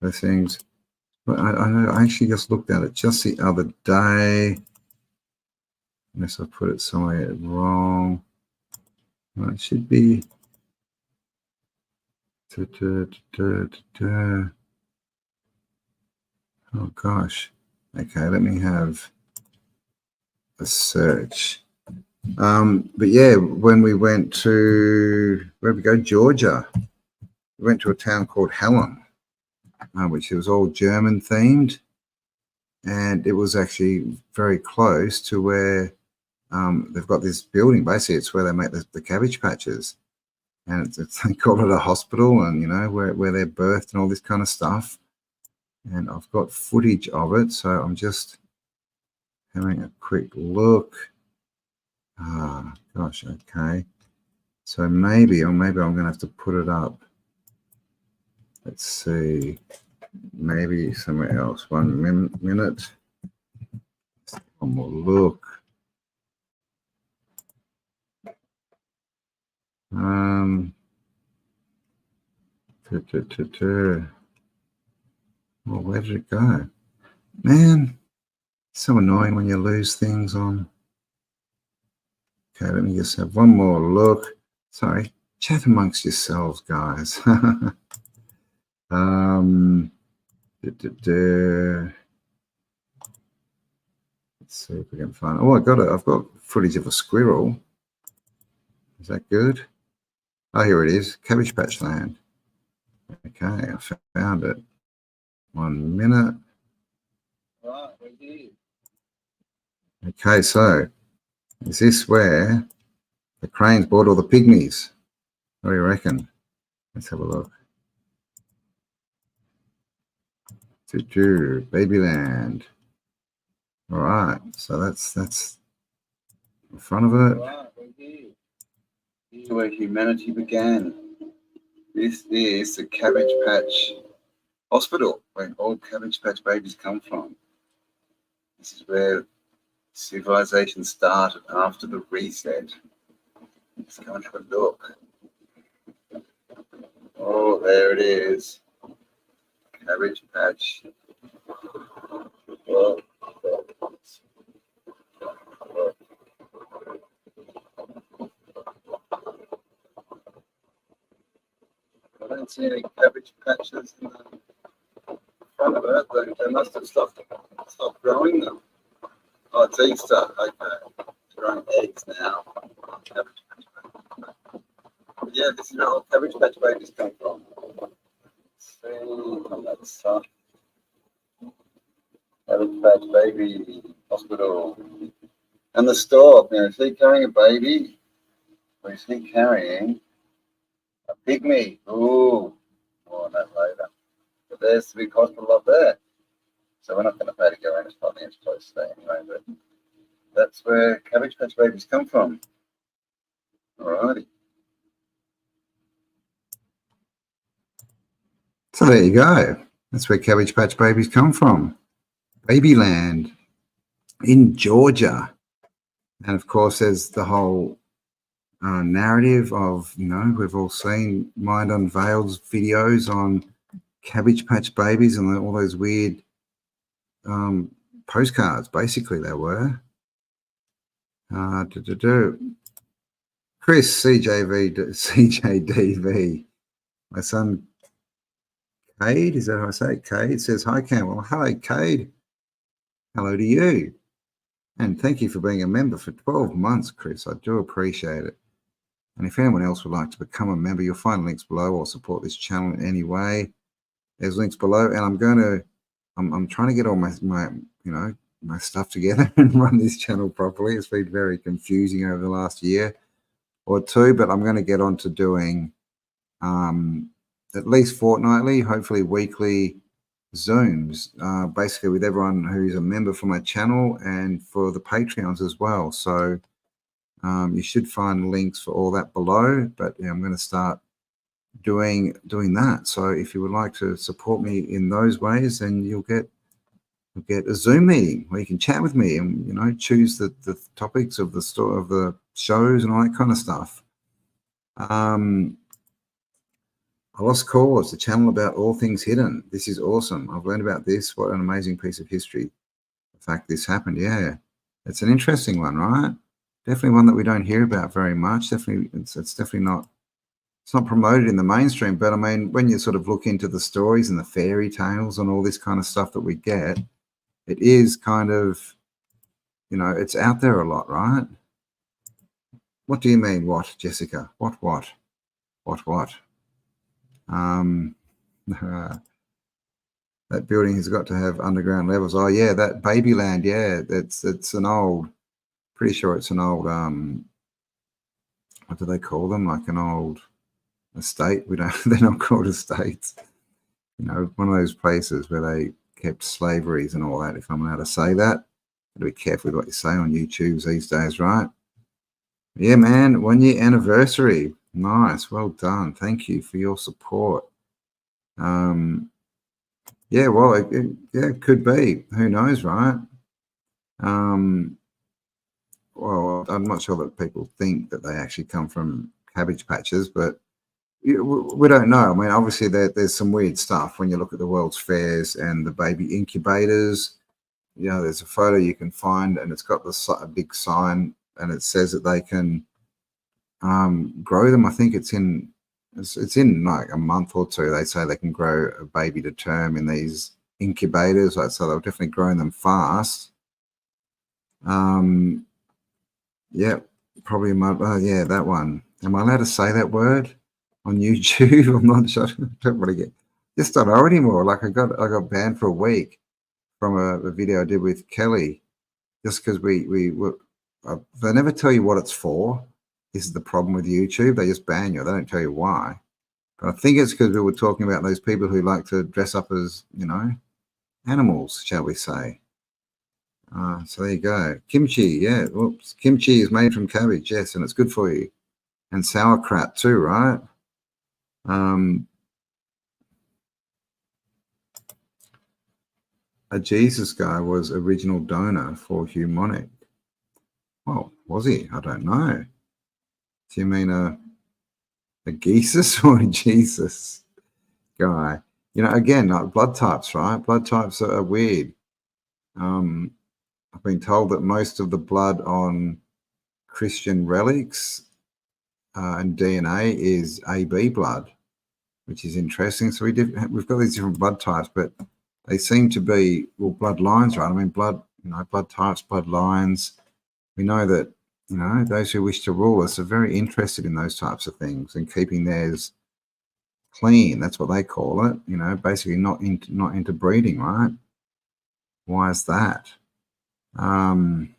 Those things. But I actually just looked at it just the other day. Unless I put it somewhere wrong. Well, it should be. Oh gosh. Okay, let me have a search. But yeah, when we went to Georgia, we went to a town called Helen, which was all German themed, and it was actually very close to where they've got this building. Basically, it's where they make the Cabbage Patches, and they call it a hospital, and you know where they're birthed and all this kind of stuff. And I've got footage of it, so I'm just having a quick look. Gosh, okay. So maybe I'm going to have to put it up. Let's see. Maybe somewhere else. 1 minute. One more look. Well, where did it go? Man, it's so annoying when you lose things on. Okay, let me just have one more look. Sorry, chat amongst yourselves, guys. Let's see if we can find. Oh, I got it. I've got footage of a squirrel. Is that good? Oh, here it is. Cabbage Patch Land. Okay, I found it. 1 minute. Okay, so is this where the cranes bought all the pygmies? What do you reckon? Let's have a look. Babyland. All right, so that's in front of it. Right, we're here. Here's where humanity began. This is the Cabbage Patch Hospital, where all Cabbage Patch babies come from. This is where civilization started after the reset. Let's go and have a look. Oh, there it is. Cabbage Patch. Well, I don't see any cabbage patches in the front of it. They must have stopped growing them. Oh, it's Easter. Okay. It's growing eggs now. Cabbage patch babies. Yeah, this is where all cabbage patch babies come from. Let's see on that side. Cabbage patch baby hospital. And the stork. Now, is he carrying a baby? Or is he carrying a pygmy? Ooh, more on that later. But there's the big hospital up there. So we're not going to pay to go in. It's probably as close to that anyway. But that's where Cabbage Patch babies come from. Alrighty. So there you go. That's where Cabbage Patch babies come from. Babyland in Georgia. And of course, there's the whole narrative of, you know, we've all seen Mind Unveiled's videos on Cabbage Patch babies and all those weird postcards, basically, they were. Chris, CJDV, my son Cade, is that how I say it? Cade says, hi, Cam. Well, hello, Cade. Hello to you. And thank you for being a member for 12 months, Chris. I do appreciate it. And if anyone else would like to become a member, you'll find links below or support this channel in any way. There's links below, and I'm trying to get all my stuff together and run this channel properly. It's been very confusing over the last year or two, but I'm going to get on to doing at least fortnightly, hopefully weekly Zooms, basically with everyone who's a member for my channel and for the Patreons as well. So you should find links for all that below, but yeah, I'm going to start doing that. So if you would like to support me in those ways, then you'll get a Zoom meeting where you can chat with me and, you know, choose the topics of the shows and all that kind of stuff. A Lost Cause, the channel about all things hidden. This is awesome. I've learned about this. What an amazing piece of history. The fact this happened. Yeah, it's an interesting one, right? Definitely one that we don't hear about very much. Definitely, it's definitely not. It's not promoted in the mainstream. But I mean, when you sort of look into the stories and the fairy tales and all this kind of stuff that we get, it is kind of, you know, it's out there a lot, right? What do you mean? What, Jessica? What? That building has got to have underground levels. Oh yeah, that Babyland. Yeah, it's an old. Pretty sure it's an old. What do they call them? Like an old estate. We don't. They're not called estates. You know, one of those places where they kept slaveries and all that. If I'm allowed to say that, gotta be careful with what you say on YouTube these days, right? Yeah, man. 1 year anniversary. Nice. Well done. Thank you for your support. Yeah, well, it could be. Who knows, right? Well, I'm not sure that people think that they actually come from cabbage patches, but we don't know. I mean, obviously, there's some weird stuff when you look at the World's Fairs and the baby incubators. You know, there's a photo you can find, and it's got a big sign, and it says that they can grow them. I think it's in like a month or two. They say they can grow a baby to term in these incubators, so they're definitely growing them fast. Yeah, probably yeah, that one. Am I allowed to say that word on YouTube? I'm not sure. I don't want to just don't know anymore. Like I got banned for a week from a video I did with Kelly, just because they never tell you what it's for. This is the problem with YouTube. They just ban you. They don't tell you why. But I think it's because we were talking about those people who like to dress up as, you know, animals, shall we say. So there you go. Kimchi, yeah. Whoops. Kimchi is made from cabbage, yes, and it's good for you. And sauerkraut too, right? A Jesus guy was original donor for Humonic. Well, was he? I don't know. Do you mean a Jesus or a Jesus guy? You know, again, like blood types, right? Blood types are weird. I've been told that most of the blood on Christian relics and DNA is AB blood, which is interesting. So we've got these different blood types, but they seem to be, well, blood lines, right? I mean, blood, you know, blood types, blood lines. We know that, you know, those who wish to rule us are very interested in those types of things and keeping theirs clean. That's what they call it. You know, basically not into breeding, right? Why is that? Spellerine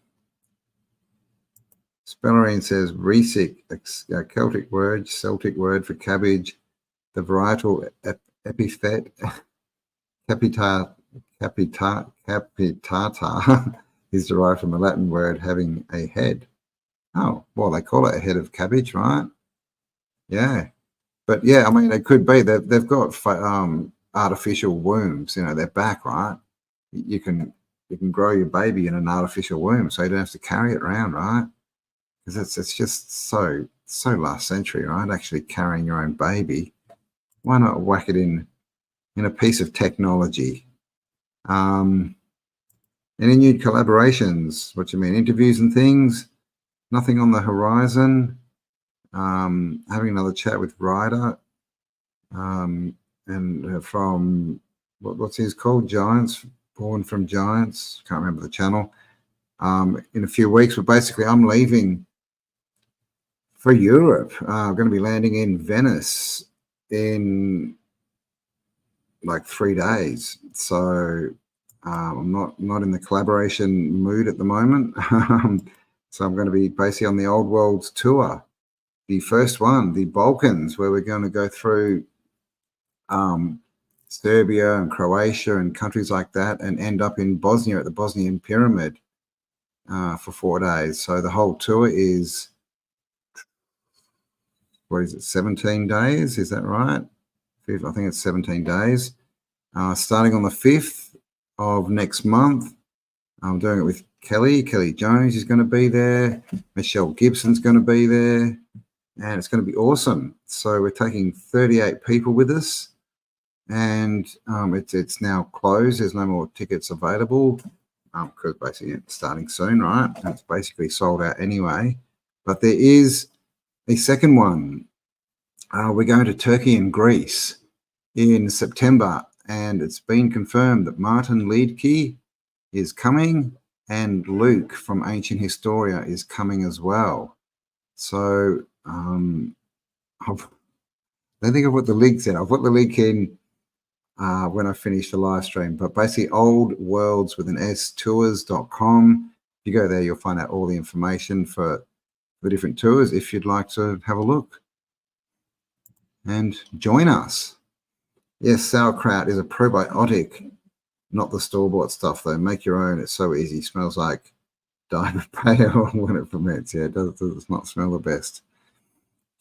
says Resic, a Celtic word for cabbage. The varietal epithet capitata is derived from a Latin word having a head. Oh, well, they call it a head of cabbage, right? Yeah. But yeah, I mean, it could be that they've got artificial wombs, you know, they're back, right? You can grow your baby in an artificial womb, so you don't have to carry it around, right? Because it's just so last century, right? Actually carrying your own baby. Why not whack it in a piece of technology? Any new collaborations? What do you mean? Interviews and things? Nothing on the horizon. Having another chat with Ryder. And from what's his called? Giants, Born from Giants. Can't remember the channel. In a few weeks, but basically I'm leaving for Europe. I'm going to be landing in Venice in like 3 days. So I'm not in the collaboration mood at the moment. So I'm going to be basically on the Old Worlds tour. The first one, the Balkans, where we're going to go through Serbia and Croatia and countries like that and end up in Bosnia at the Bosnian Pyramid for 4 days. So the whole tour is, what is it, 17 days? Is that right? I think it's 17 days. Starting on the 5th of next month. I'm doing it with Kelly. Kelly Jones is going to be there. Michelle Gibson's going to be there. And it's going to be awesome. So we're taking 38 people with us. And it's now closed. There's no more tickets available because basically it's starting soon, right? And it's basically sold out anyway. But there is a second one. We're going to Turkey and Greece in September, and it's been confirmed that Martin Liedtke is coming and Luke from Ancient Historia is coming as well. So I don't think I've put the links in. I'll put the link in when I finish the live stream, but basically Old Worlds with an S tours.com. If you go there, you'll find out all the information for the different tours if you'd like to have a look and join us. Yes, sauerkraut is a probiotic, not the store-bought stuff though. Make your own. It's so easy. Smells like diamond pale when it ferments. Yeah, it does not smell the best.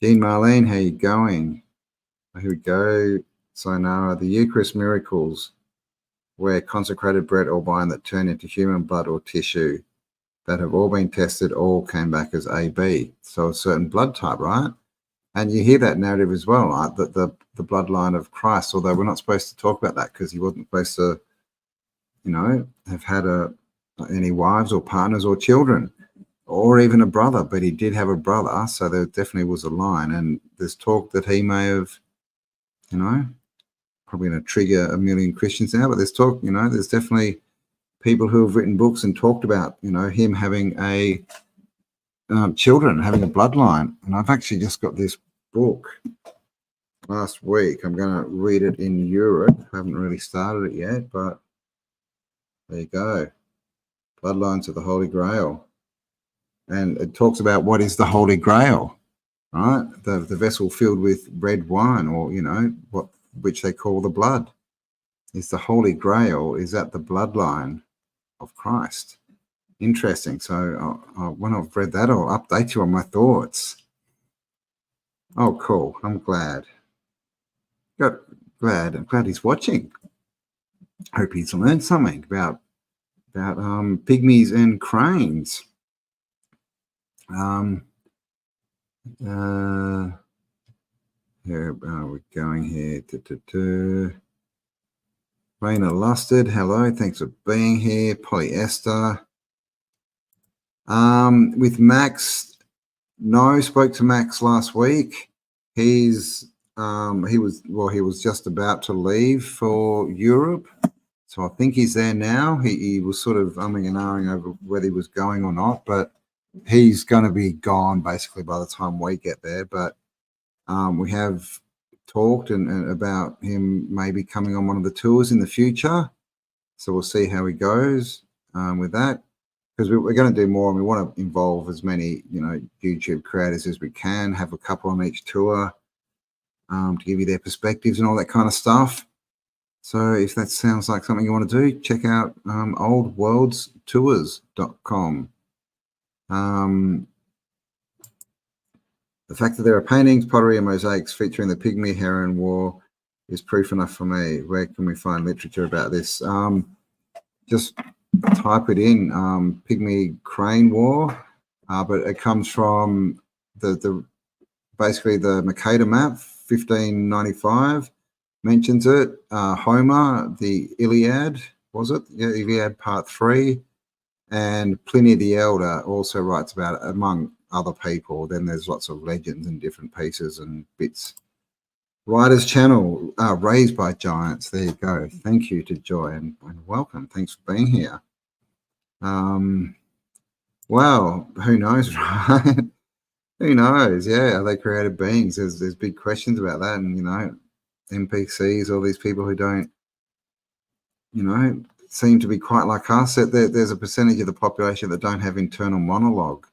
Jean Marlene, how you going? Here we go. Sayonara, the Eucharist miracles, where consecrated bread or wine that turn into human blood or tissue that have all been tested, all came back as AB. So a certain blood type, right? And you hear that narrative as well, right? That the bloodline of Christ, although we're not supposed to talk about that because he wasn't supposed to, you know, have had any wives or partners or children or even a brother, but he did have a brother. So there definitely was a line. And there's talk that he may have, you know, probably going to trigger a million Christians now, but there's talk, you know, there's definitely people who have written books and talked about, you know, him having children, having a bloodline. And I've actually just got this book last week. I'm going to read it in Europe. I haven't really started it yet, but there you go. Bloodlines of the Holy Grail. And it talks about what is the Holy Grail, right? The vessel filled with red wine, or, you know, which they call the blood. Is the Holy Grail, is that the bloodline of Christ? Interesting. So when I've read that, I'll update you on my thoughts. Oh, cool. I'm glad. I'm glad he's watching. Hope he's learned something about pygmies and cranes. Where are we going here? Raina Lusted, hello, thanks for being here. Polyester. With Max, no, spoke to Max last week. He was just about to leave for Europe. So I think he's there now. He was sort of umming and ahhing over whether he was going or not, but he's going to be gone basically by the time we get there. But we have talked and about him maybe coming on one of the tours in the future. So we'll see how he goes with that, because we're going to do more and we want to involve as many, YouTube creators as we can, have a couple on each tour to give you their perspectives and all that kind of stuff. So if that sounds like something you want to do, check out oldworldstours.com. The fact that there are paintings, pottery, and mosaics featuring the Pygmy Heron War is proof enough for me. Where can we find literature about this? Just type it in, Pygmy Crane War, but it comes from basically the Mercator map, 1595. Mentions it. Homer, the Iliad, was it? Yeah, Iliad Part 3. And Pliny the Elder also writes about it, among other people. Then there's lots of legends and different pieces and bits. Writer's Channel, Raised by Giants. There you go. Thank you to Joy and welcome. Thanks for being here. Well, who knows, right? Who knows? Yeah, are they created beings? There's big questions about that, and NPCs, all these people who don't, seem to be quite like us. There's a percentage of the population that don't have internal monologue,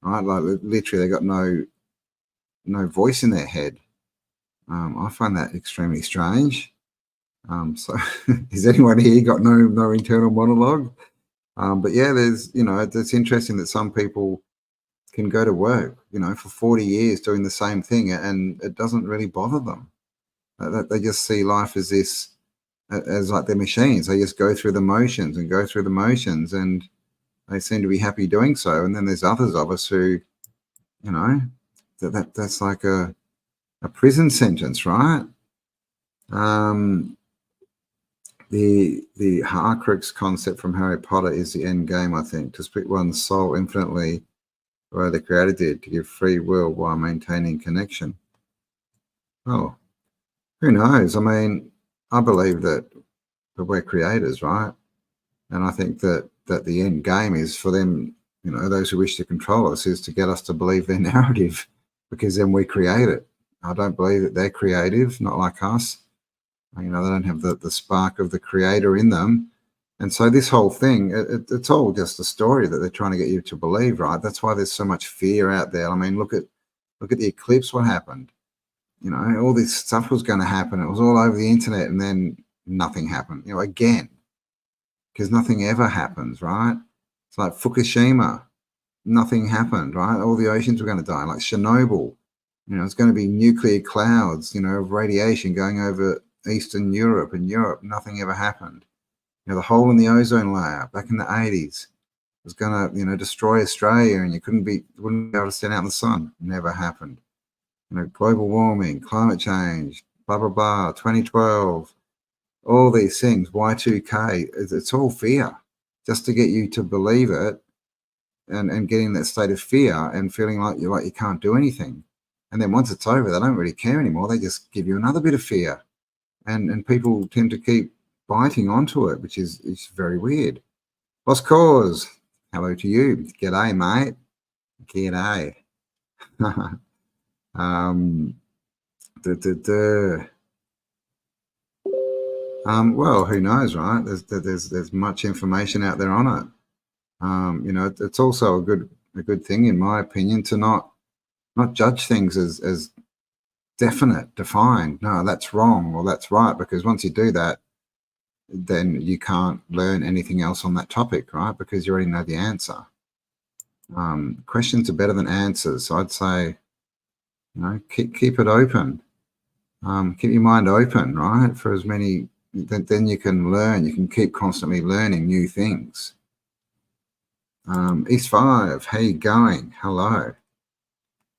right? Like literally, they got no voice in their head. I find that extremely strange. So, has anyone here got no internal monologue? But yeah, it's interesting that some people can go to work, for 40 years doing the same thing, and it doesn't really bother them. They just see life as this, as like their machines. They just go through the motions, and they seem to be happy doing so. And then there's others of us who, that's like a prison sentence, right? The Harcrux concept from Harry Potter is the end game, I think, to split one's soul infinitely, the way the creator did, to give free will while maintaining connection. Oh, who knows? I mean, I believe that we're creators, right? And I think that the end game is for them, those who wish to control us, is to get us to believe their narrative, because then we create it. I don't believe that they're creative, not like us. They don't have the spark of the creator in them. And so this whole thing, it's all just a story that they're trying to get you to believe, right? That's why there's so much fear out there. I mean, look at the eclipse, what happened? All this stuff was going to happen. It was all over the internet, and then nothing happened, again, because nothing ever happens, right? It's like Fukushima, nothing happened, right? All the oceans were going to die. Like Chernobyl, it's going to be nuclear clouds, of radiation going over Eastern Europe, and nothing ever happened. The hole in the ozone layer back in the 80s was going to, destroy Australia, and you wouldn't be able to stand out in the sun. Never happened. Global warming, climate change, blah, blah, blah, 2012, all these things, Y2K, it's all fear, just to get you to believe it and get in that state of fear and feeling like you can't do anything. And then once it's over, they don't really care anymore. They just give you another bit of fear. And people tend to keep biting onto it, which is very weird. Lost Cause, hello to you. G'day, mate. G'day. Well, who knows, right? There's much information out there on it. It's also a good thing, in my opinion, to not judge things as definite, defined. No, that's wrong or that's right, because once you do that, then you can't learn anything else on that topic, right? Because you already know the answer. Questions are better than answers. So I'd say, keep it open. Keep your mind open, right? For as many, then you can learn. You can keep constantly learning new things. East 5, how you going? Hello.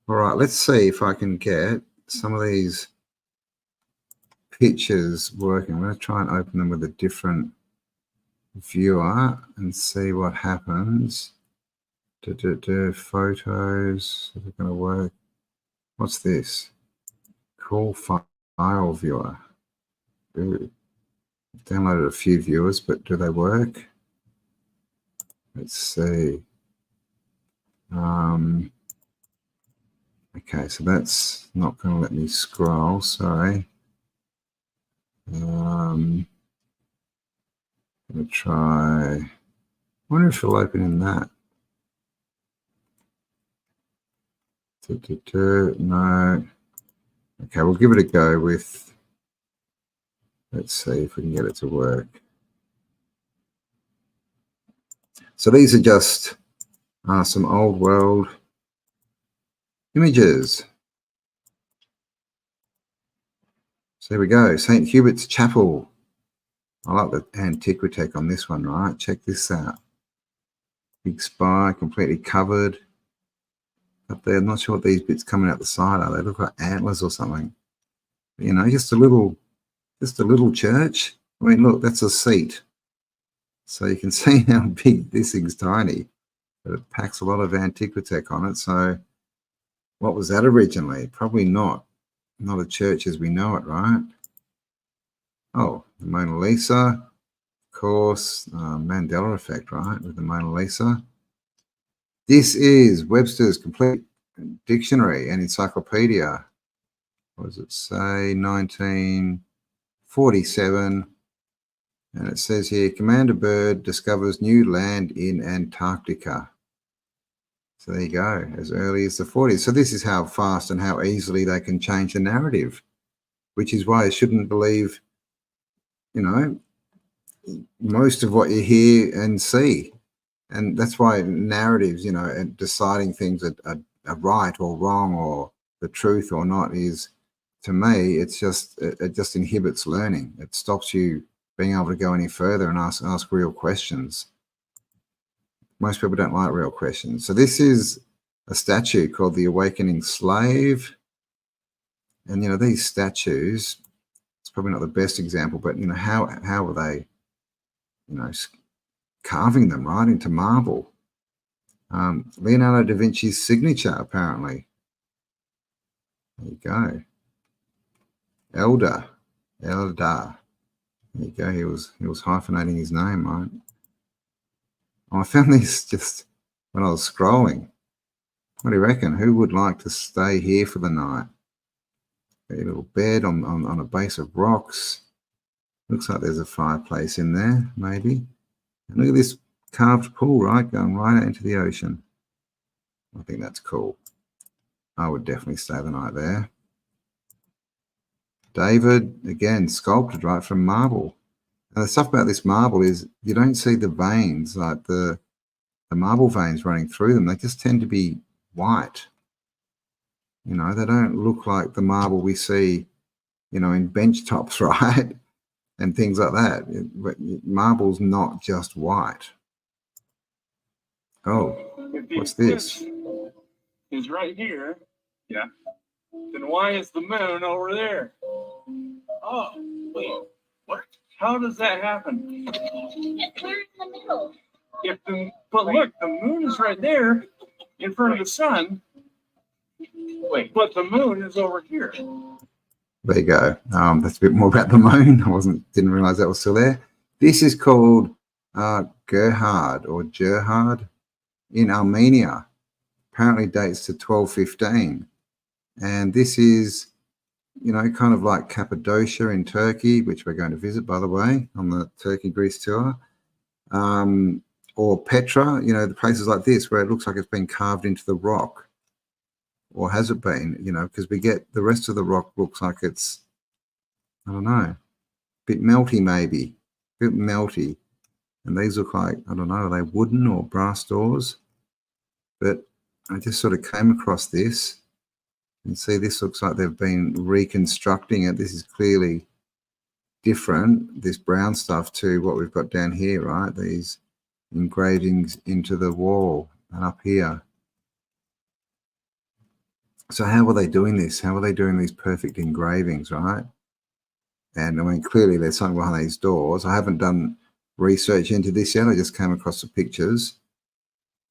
All right, let's see if I can get some of these pictures working. I'm going to try and open them with a different viewer and see what happens. Photos, is it going to work? What's this? Cool file viewer. Ooh. Downloaded a few viewers, but do they work? Let's see. Okay, so that's not going to let me scroll, sorry. I'm going to try. I wonder if it'll open in that. No. Okay, we'll give it a go with, let's see if we can get it to work. So these are just some old world images. So here we go, St. Hubert's Chapel. I like the Antiquitech on this one, right? Check this out. Big spire, completely covered. Up there, I'm not sure what these bits coming out the side are. They look like antlers or something. But, just a little church. I mean, look, that's a seat. So you can see how big this thing's tiny. But it packs a lot of Antiquitech on it. So what was that originally? Probably not a church as we know it, right? Oh, the Mona Lisa, of course, Mandela effect, right, with the Mona Lisa. This is Webster's Complete Dictionary and Encyclopedia. What does it say? 1947. And it says here, Commander Byrd discovers new land in Antarctica. So there you go, as early as the 40s. So this is how fast and how easily they can change the narrative, which is why I shouldn't believe, most of what you hear and see. And that's why narratives, and deciding things are right or wrong or the truth or not is, to me, it just inhibits learning. It stops you being able to go any further and ask real questions. Most people don't like real questions. So this is a statue called the Awakening Slave. And, these statues, it's probably not the best example, but, how are they, carving them right into marble? Leonardo da Vinci's signature, apparently. There you go. Elder. There you go. He was hyphenating his name, right? Oh, I found this just when I was scrolling. What do you reckon? Who would like to stay here for the night? A little bed on a base of rocks. Looks like there's a fireplace in there, maybe. And look at this carved pool, right? Going right out into the ocean. I think that's cool. I would definitely stay the night there. David, again, sculpted right from marble. And the stuff about this marble is you don't see the veins, like the marble veins running through them. They just tend to be white. They don't look like the marble we see, in bench tops, right? And things like that. But marble's not just white. Oh, what's this? Is right here. Yeah. Then why is the moon over there? Oh, wait. What? How does that happen? We're in the middle. But look, the moon is right there in front of the sun. Wait, but the moon is over here. There you go. That's a bit more about the moon. I didn't realize that was still there. This is called Gerhard in Armenia. Apparently dates to 1215. And this is, kind of like Cappadocia in Turkey, which we're going to visit, by the way, on the Turkey-Greece tour. Or Petra, the places like this where it looks like it's been carved into the rock. Or has it been, because we get the rest of the rock looks like it's, I don't know, a bit melty maybe. a bit melty. And these look like, I don't know, are they wooden or brass doors? But I just sort of came across this. And see, this looks like they've been reconstructing it. This is clearly different, this brown stuff, to what we've got down here, right? These engravings into the wall and up here. So how were they doing this? How were they doing these perfect engravings, right? And I mean, clearly there's something behind these doors. I haven't done research into this yet. I just came across the pictures.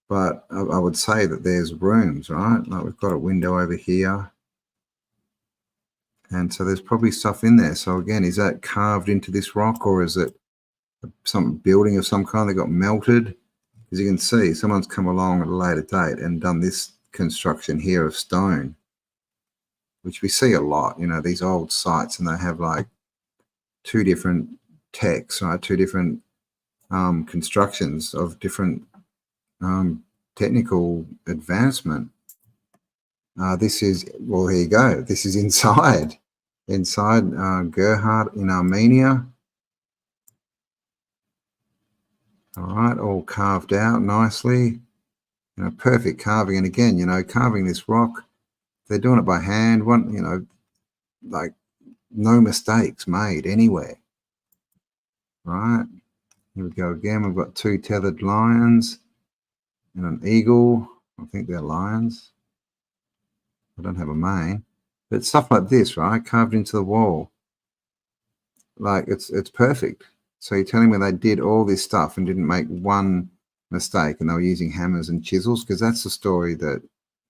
But I would say that there's rooms, right? Like we've got a window over here. And so there's probably stuff in there. So again, is that carved into this rock, or is it some building of some kind that got melted? As you can see, someone's come along at a later date and done this construction here of stone, which we see a lot, you know, these old sites, and they have like two different techs, right? Two different constructions of different technical advancement. This is, well, here you go. This is inside Gerhard in Armenia. All right, all carved out nicely. You know, perfect carving. And again, you know, carving this rock, they're doing it by hand. One, you know, like no mistakes made anywhere. Right. Here we go again. We've got two tethered lions and an eagle. I think they're lions. I don't have a mane. But stuff like this, right, carved into the wall. Like it's perfect. So you're telling me they did all this stuff and didn't make one mistake, and they were using hammers and chisels? Because that's the story that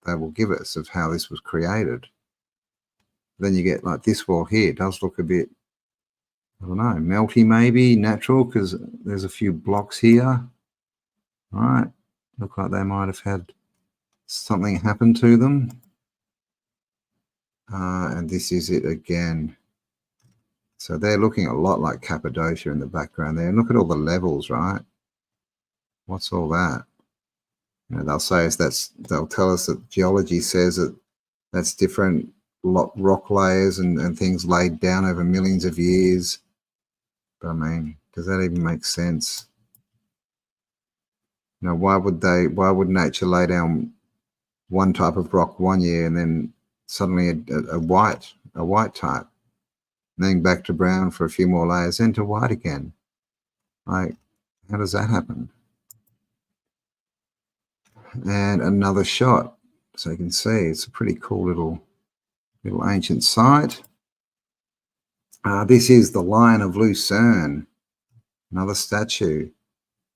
they will give us of how this was created. Then you get like this wall here. It does look a bit, I don't know, melty maybe, natural, because there's a few blocks here. All right. Look like they might have had something happen to them. And this is it again. So they're looking a lot like Cappadocia in the background there. And look at all the levels, right? What's all that? You know, they'll say they'll tell us that geology says that that's different rock layers and things laid down over millions of years. But I mean, does that even make sense? You know, why would nature lay down one type of rock one year and then suddenly a white type, and then back to brown for a few more layers, then to white again? Like, how does that happen? And another shot, so you can see it's a pretty cool little ancient site. This is the Lion of Lucerne, another statue,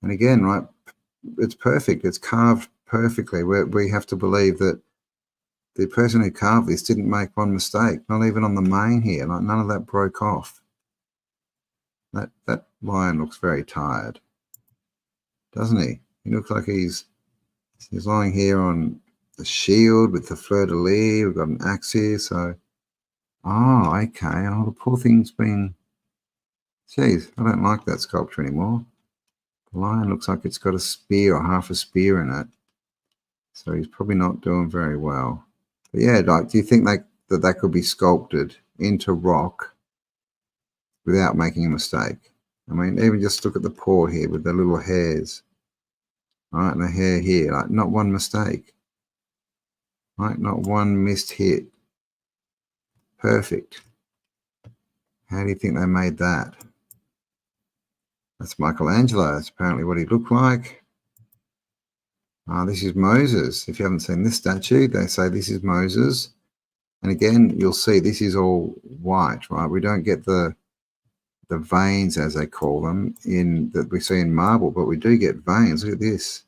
and again, right, it's perfect. It's carved perfectly. We have to believe that the person who carved this didn't make one mistake, not even on the mane here. Like, none of that broke off. That lion looks very tired, doesn't he? He looks like he's lying here on a shield with the fleur-de-lis. We've got an axe here, so oh, okay. Oh, the poor thing's been. Geez, I don't like that sculpture anymore. The lion looks like it's got a spear or half a spear in it, so he's probably not doing very well. But yeah, like, do you think that could be sculpted into rock without making a mistake? I mean, even just look at the paw here with the little hairs, right, and the hair here, like not one mistake, right, not one missed hit. Perfect. How do you think they made that? That's Michelangelo. That's apparently what he looked like. This is Moses. If you haven't seen this statue, they say this is Moses. And again, you'll see this is all white, right? We don't get the veins, as they call them, that we see in marble, but we do get veins. Look at this.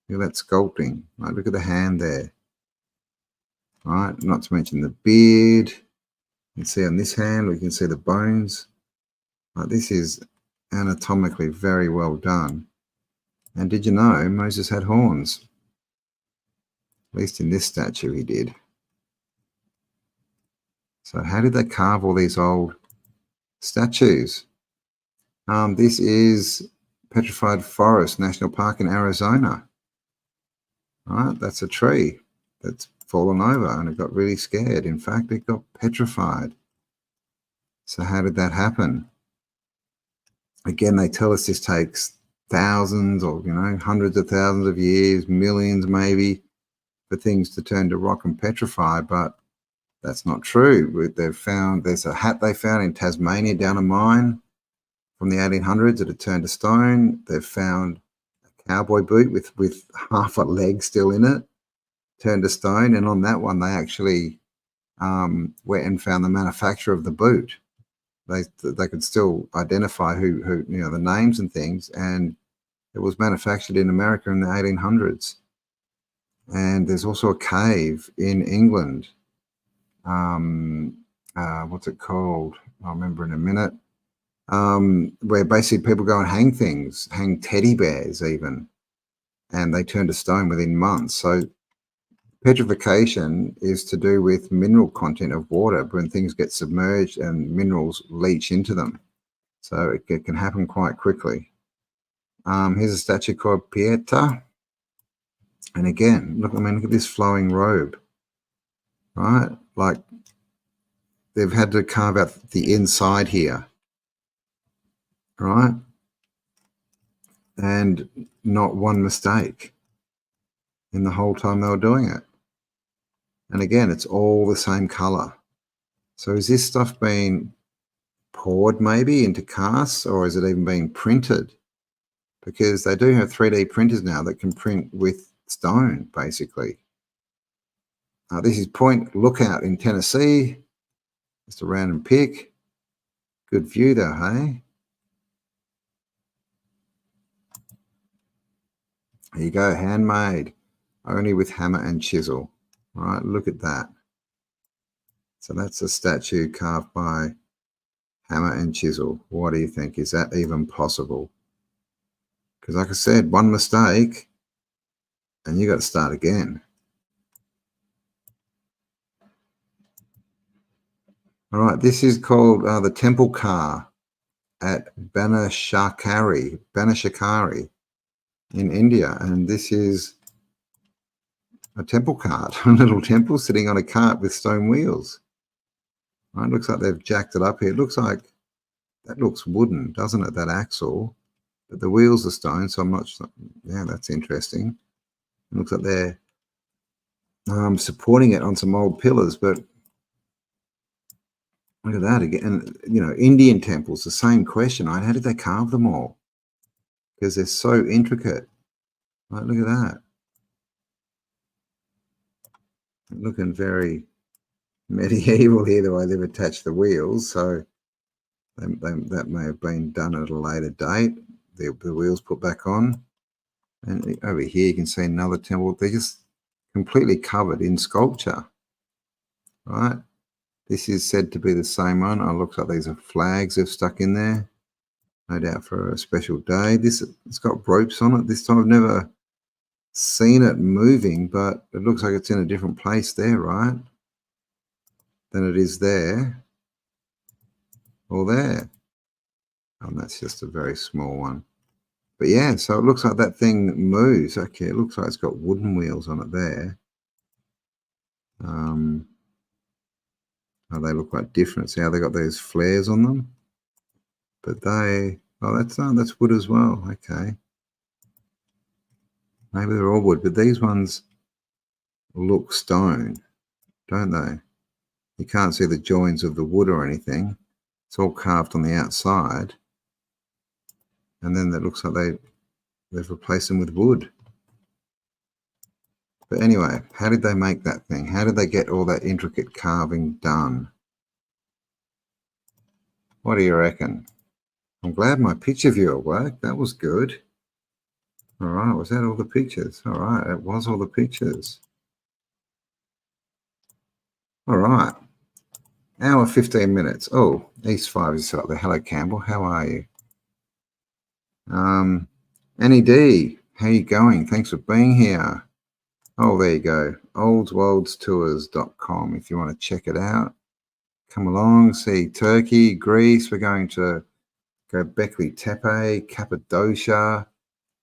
Look at that sculpting. Right? Look at the hand there. Right? Not to mention the beard. You can see on this hand, we can see the bones. Right? This is anatomically very well done. And did you know Moses had horns? At least in this statue he did. So how did they carve all these old statues? This is Petrified Forest National Park in Arizona. All right, that's a tree that's fallen over and it got really scared. In fact, it got petrified. So how did that happen? Again, they tell us this takes thousands or, hundreds of thousands of years, millions maybe, for things to turn to rock and petrify, but that's not true. They've found, there's a hat they found in Tasmania down a mine from the 1800s that had turned to stone. They've found a cowboy boot with half a leg still in it, turned to stone, and on that one they actually went and found the manufacturer of the boot. They could still identify who the names and things, and it was manufactured in America in the 1800s. And there's also a cave in England. What's it called? I'll remember in a minute. Where basically people go and hang things, hang teddy bears even, and they turn to stone within months. So petrification is to do with mineral content of water when things get submerged and minerals leach into them. So it can happen quite quickly. Here's a statue called Pieta. And again, look at this flowing robe, right? Like they've had to carve out the inside here, right? And not one mistake in the whole time they were doing it. And again, it's all the same color. So is this stuff being poured maybe into casts, or is it even being printed? Because they do have 3D printers now that can print with stone, basically. This is Point Lookout in Tennessee. Just a random pic. Good view though, hey? There you go, handmade, only with hammer and chisel. All right, look at that. So that's a statue carved by hammer and chisel. What do you think? Is that even possible? Because like I said, one mistake and you got to start again. All right, this is called the temple car at Banashakari in India. And this is a temple cart, a little temple sitting on a cart with stone wheels. Right, looks like they've jacked it up here. It looks like, that looks wooden, doesn't it, that axle? But the wheels are stone, so I'm not sure. Yeah, that's interesting. It looks like they're supporting it on some old pillars, but look at that again. And, Indian temples, the same question, right? How did they carve them all? Because they're so intricate. Right, look at that. Looking very medieval here, the way they've attached the wheels. So that may have been done at a later date. The wheels put back on. And over here you can see another temple. They're just completely covered in sculpture. Right? This is said to be the same one. Oh, it looks like these are flags they've stuck in there. No doubt for a special day. It's got ropes on it. This time I've never seen it moving, but it looks like it's in a different place there, right? Than it is there or there. And that's just a very small one. But yeah, so it looks like that thing moves. Okay, it looks like it's got wooden wheels on it there. Oh, they look quite different. See how they got those flares on them? But that's wood as well. Okay. Maybe they're all wood, but these ones look stone, don't they? You can't see the joins of the wood or anything. It's all carved on the outside. And then it looks like they've replaced them with wood. But anyway, how did they make that thing? How did they get all that intricate carving done? What do you reckon? I'm glad my picture viewer worked. That was good. All right, was that all the pictures? All right, it was all the pictures. All right, hour 15 minutes. Oh, East 5 is up there. Hello, Campbell. How are you? Annie D, how you going? Thanks for being here. Oh, there you go. oldswoldstours.com if you want to check it out. Come along, see Turkey, Greece. We're going to Göbekli Tepe, Cappadocia,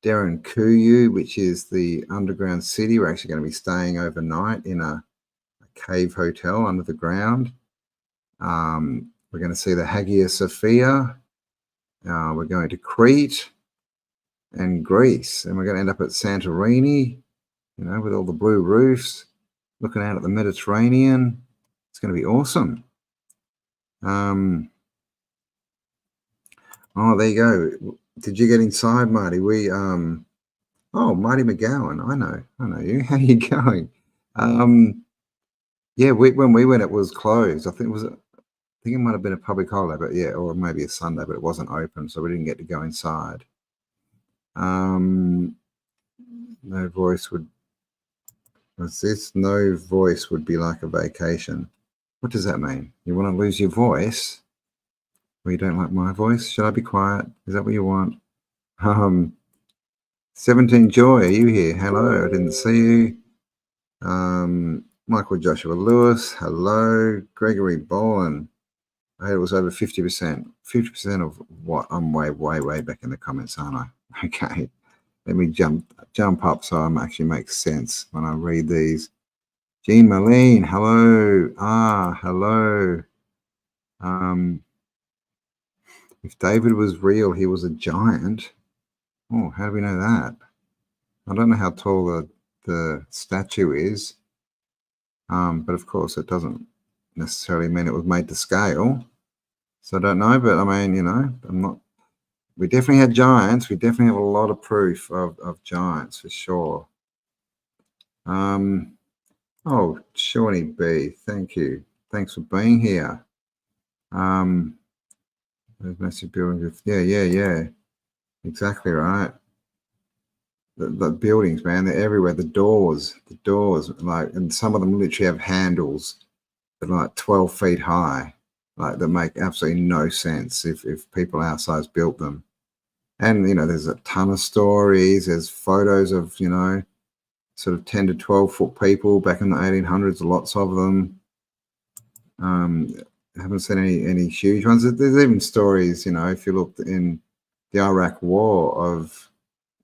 Derinkuyu, which is the underground city. We're actually going to be staying overnight in a cave hotel under the ground. We're going to see the Hagia Sophia. We're going to Crete and Greece, and we're going to end up at Santorini, you know, with all the blue roofs, looking out at the Mediterranean. It's going to be awesome. Oh, there you go. Did you get inside, Marty? Oh, Marty McGowan. I know you. How you going? Yeah, when we went, it was closed. I think it might have been a public holiday, but yeah, or maybe a Sunday, but it wasn't open, so we didn't get to go inside. No voice would. What's this? No voice would be like a vacation. What does that mean? You want to lose your voice? Or you don't like my voice? Should I be quiet? Is that what you want? 17 Joy, are you here? Hello, I didn't see you. Michael Joshua Lewis, hello. Gregory Boland, I heard it was over 50%. 50% of what? I'm way back in the comments, aren't I? Okay, let me jump up so it actually makes sense when I read these. Jean Marlene, hello. Hello. If David was real, he was a giant. Oh, how do we know that? I don't know how tall the statue is, but of course it doesn't necessarily mean it was made to scale. So I don't know, but I mean, you know, we definitely had giants. We definitely have a lot of proof of giants for sure. Oh, Shawnee B, thank you. Thanks for being here. Those massive buildings. Yeah. Exactly right. The buildings, man, they're everywhere. The doors, like, and some of them literally have handles that are like 12 feet high, like that make absolutely no sense if people our size built them. And, you know, there's a ton of stories. There's photos of, you know, sort of 10 to 12 foot people back in the 1800s, lots of them. I haven't seen any huge ones. There's even stories, you know, if you look in the Iraq War, of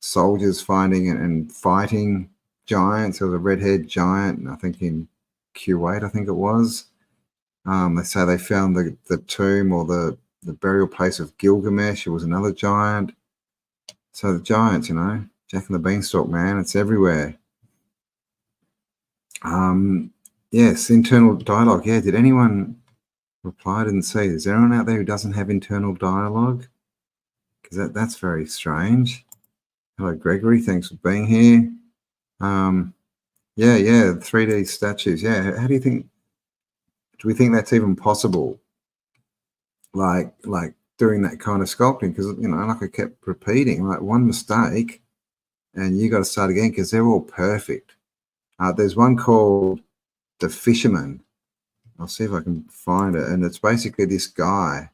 soldiers finding and fighting giants. There was a red-haired giant, I think in Kuwait, I think it was. They say they found the tomb or the burial place of Gilgamesh. It was another giant. So the giants, you know, Jack and the Beanstalk, man, it's everywhere. Yes, internal dialogue. Yeah, did anyone reply? I didn't see. Is there anyone out there who doesn't have internal dialogue? Because that's very strange. Hello, Gregory. Thanks for being here. Yeah, 3D statues. Yeah, how do you think? Do we think that's even possible? Like doing that kind of sculpting? Because, you know, like I kept repeating, like one mistake, and you got to start again because they're all perfect. There's one called The Fisherman. I'll see if I can find it, and it's basically this guy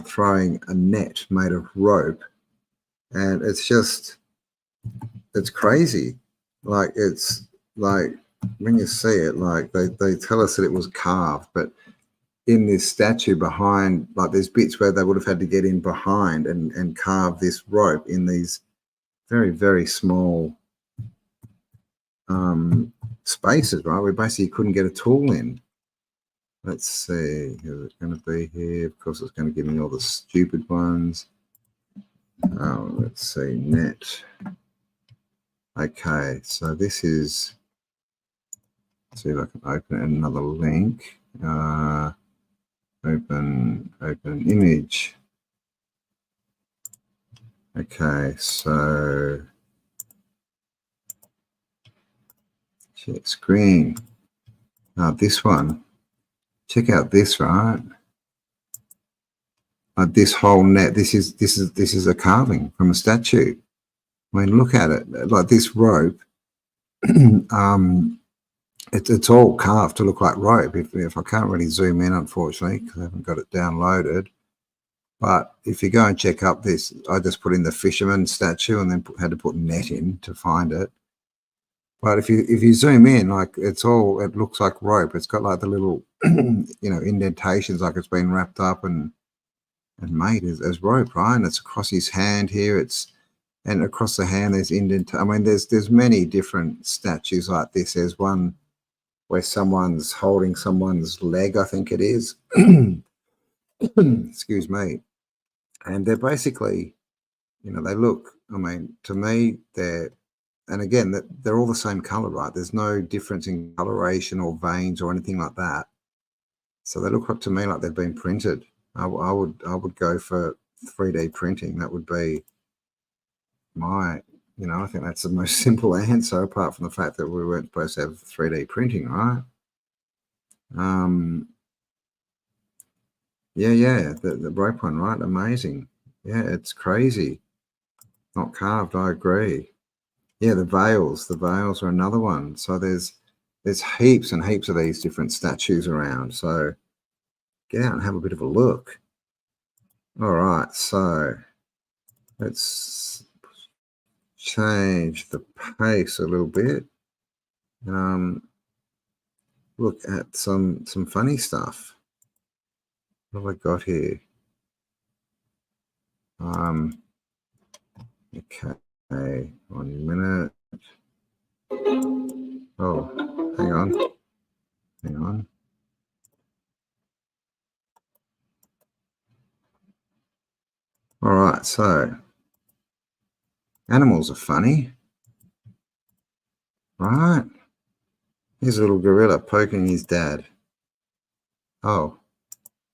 throwing a net made of rope. And it's crazy. Like, it's like when you see it, like they tell us that it was carved, but in this statue behind, like there's bits where they would have had to get in behind and carve this rope in these very, very small spaces, right? We basically couldn't get a tool in. Let's see, who's it going to be here? Of course, it's going to give me all the stupid ones. Oh, let's see, net. Okay, so this is, let's see if I can open another link. Open image. Okay, so share screen. This one. Check out this, right? This whole net. This is a carving from a statue. I mean, look at it. Like this rope. It's all carved to look like rope. If I can't really zoom in, unfortunately, because I haven't got it downloaded. But if you go and check up this, I just put in the fisherman statue and then had to put net in to find it. But if you zoom in, like it looks like rope. It's got like the little, you know, indentations, like it's been wrapped up and made as rope, right? And it's across his hand here. And across the hand there's I mean, there's many different statues like this. There's one where someone's holding someone's leg, I think it is. Excuse me. And they're basically, you know, they look, I mean, to me, they're, and again, they're all the same color, right? There's no difference in coloration or veins or anything like that. So they look up to me like they've been printed. I would go for 3D printing. That would be my, you know, I think that's the most simple answer, apart from the fact that we weren't supposed to have 3D printing, right? Yeah, the rope one, right? Amazing. Yeah, it's crazy. Not carved, I agree. Yeah, the veils are another one. So there's heaps and heaps of these different statues around. So get out and have a bit of a look. All right, so let's change the pace a little bit. Look at some funny stuff. What have I got here? Okay, 1 minute. Oh, hang on. All right, so animals are funny, right? Here's a little gorilla poking his dad. Oh,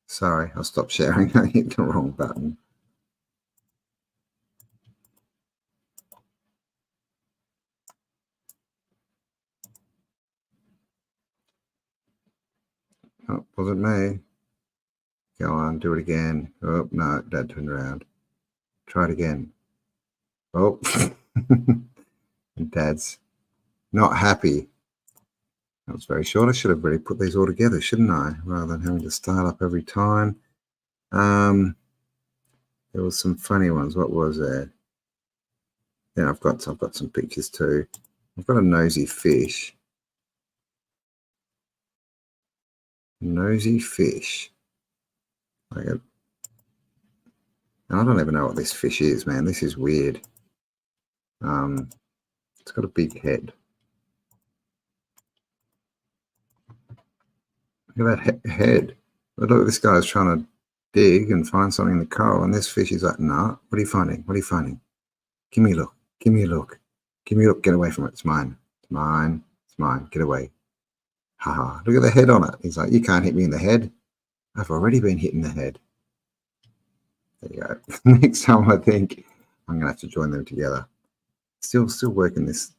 sorry, I'll stop sharing. I hit the wrong button. Oh, wasn't me. Go on, do it again. Oh, no, Dad turned around. Try it again. Oh, Dad's not happy. That was very short. I should have really put these all together, shouldn't I? Rather than having to start up every time. There was some funny ones. What was there? Yeah, I've got some pictures too. I've got a nosy fish. Nosy fish. I don't even know what this fish is, man. This is weird. It's got a big head. Look at that head. But look, this guy's trying to dig and find something in the coral, and this fish is like, nah, what are you finding? What are you finding? Give me a look. Give me a look. Give me a look. Get away from it. It's mine. It's mine. It's mine. Get away. Haha. Look at the head on it. He's like, you can't hit me in the head. I've already been hit in the head. There you go. Next time, I think I'm gonna have to join them together. Still working this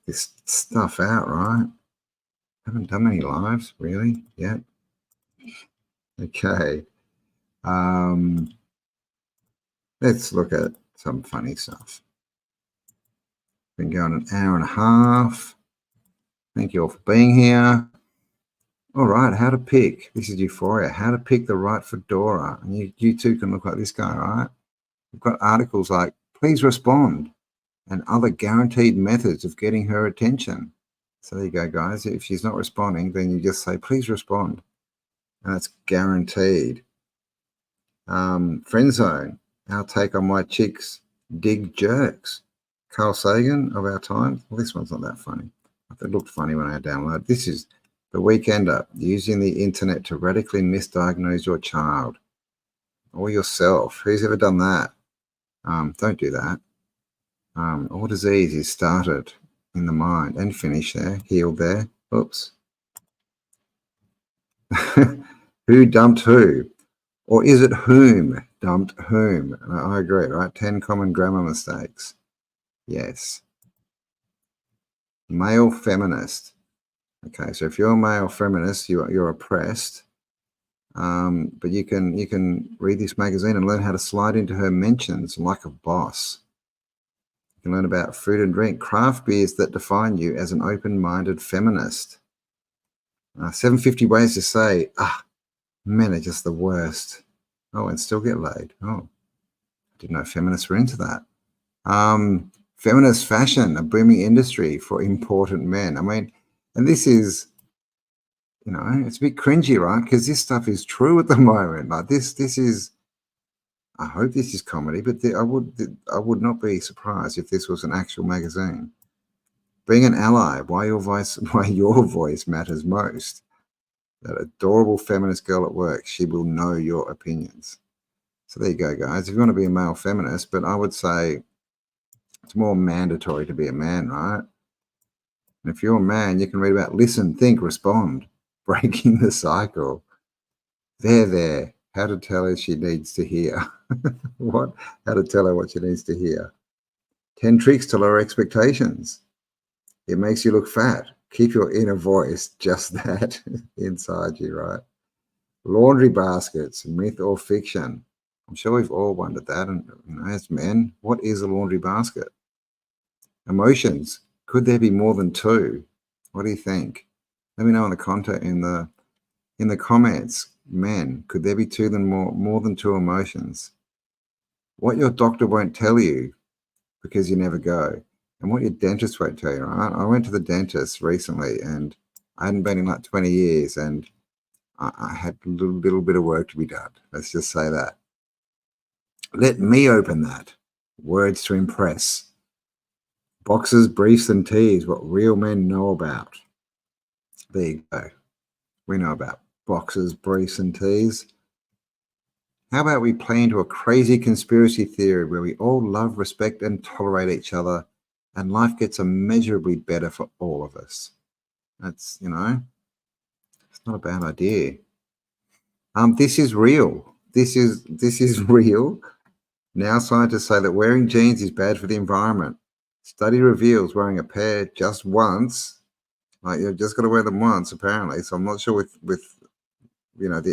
stuff out, right? Haven't done any lives really yet. Okay. Let's look at some funny stuff. Been going an hour and a half. Thank you all for being here. All right, how to pick. This is Euphoria. How to pick the right fedora. And you too can look like this guy, right? We've got articles like, please respond, and other guaranteed methods of getting her attention. So there you go, guys. If she's not responding, then you just say, please respond. And that's guaranteed. Friend zone. Our take on why chicks dig jerks. Carl Sagan of our time. Well, this one's not that funny. It looked funny when I downloaded. This is The Weekender, using the internet to radically misdiagnose your child or yourself. Who's ever done that? Don't do that. All disease is started in the mind and finished there, healed there. Oops. Who dumped who? Or is it whom dumped whom? I agree, right? 10 common grammar mistakes. Yes. Male feminist. Okay, so if you're a male feminist, you're oppressed. But you can read this magazine and learn how to slide into her mentions like a boss. You can learn about food and drink, craft beers that define you as an open-minded feminist. 750 ways to say, men are just the worst. Oh, and still get laid. Oh, I didn't know feminists were into that. Feminist fashion, a booming industry for important men. I mean, and this is, you know, it's a bit cringy, right? Because this stuff is true at the moment. Like this is, I hope this is comedy, but I would not be surprised if this was an actual magazine. Being an ally, why your voice matters most. That adorable feminist girl at work, she will know your opinions. So there you go, guys. If you want to be a male feminist, but I would say it's more mandatory to be a man, right? And if you're a man, you can read about listen, think, respond, breaking the cycle. There. How to tell her she needs to hear. What? How to tell her what she needs to hear. 10 tricks to lower expectations. It makes you look fat. Keep your inner voice just that inside you, right? Laundry baskets, myth or fiction. I'm sure we've all wondered that. And as men, what is a laundry basket? Emotions. Could there be more than two? What do you think? Let me know in the content in the comments. Men, could there be more than two emotions? What your doctor won't tell you because you never go, and what your dentist won't tell you, right? I went to the dentist recently, and I hadn't been in like 20 years, and I had a little bit of work to be done. Let's just say that. Let me open that. Words to impress. Boxes, briefs, and teas, what real men know about. There you go. We know about boxes, briefs, and teas. How about we play into a crazy conspiracy theory where we all love, respect, and tolerate each other, and life gets immeasurably better for all of us? That's, it's not a bad idea. This is real. This is real. Now scientists say that wearing jeans is bad for the environment. Study reveals wearing a pair just once, like you've just got to wear them once apparently. So I'm not sure with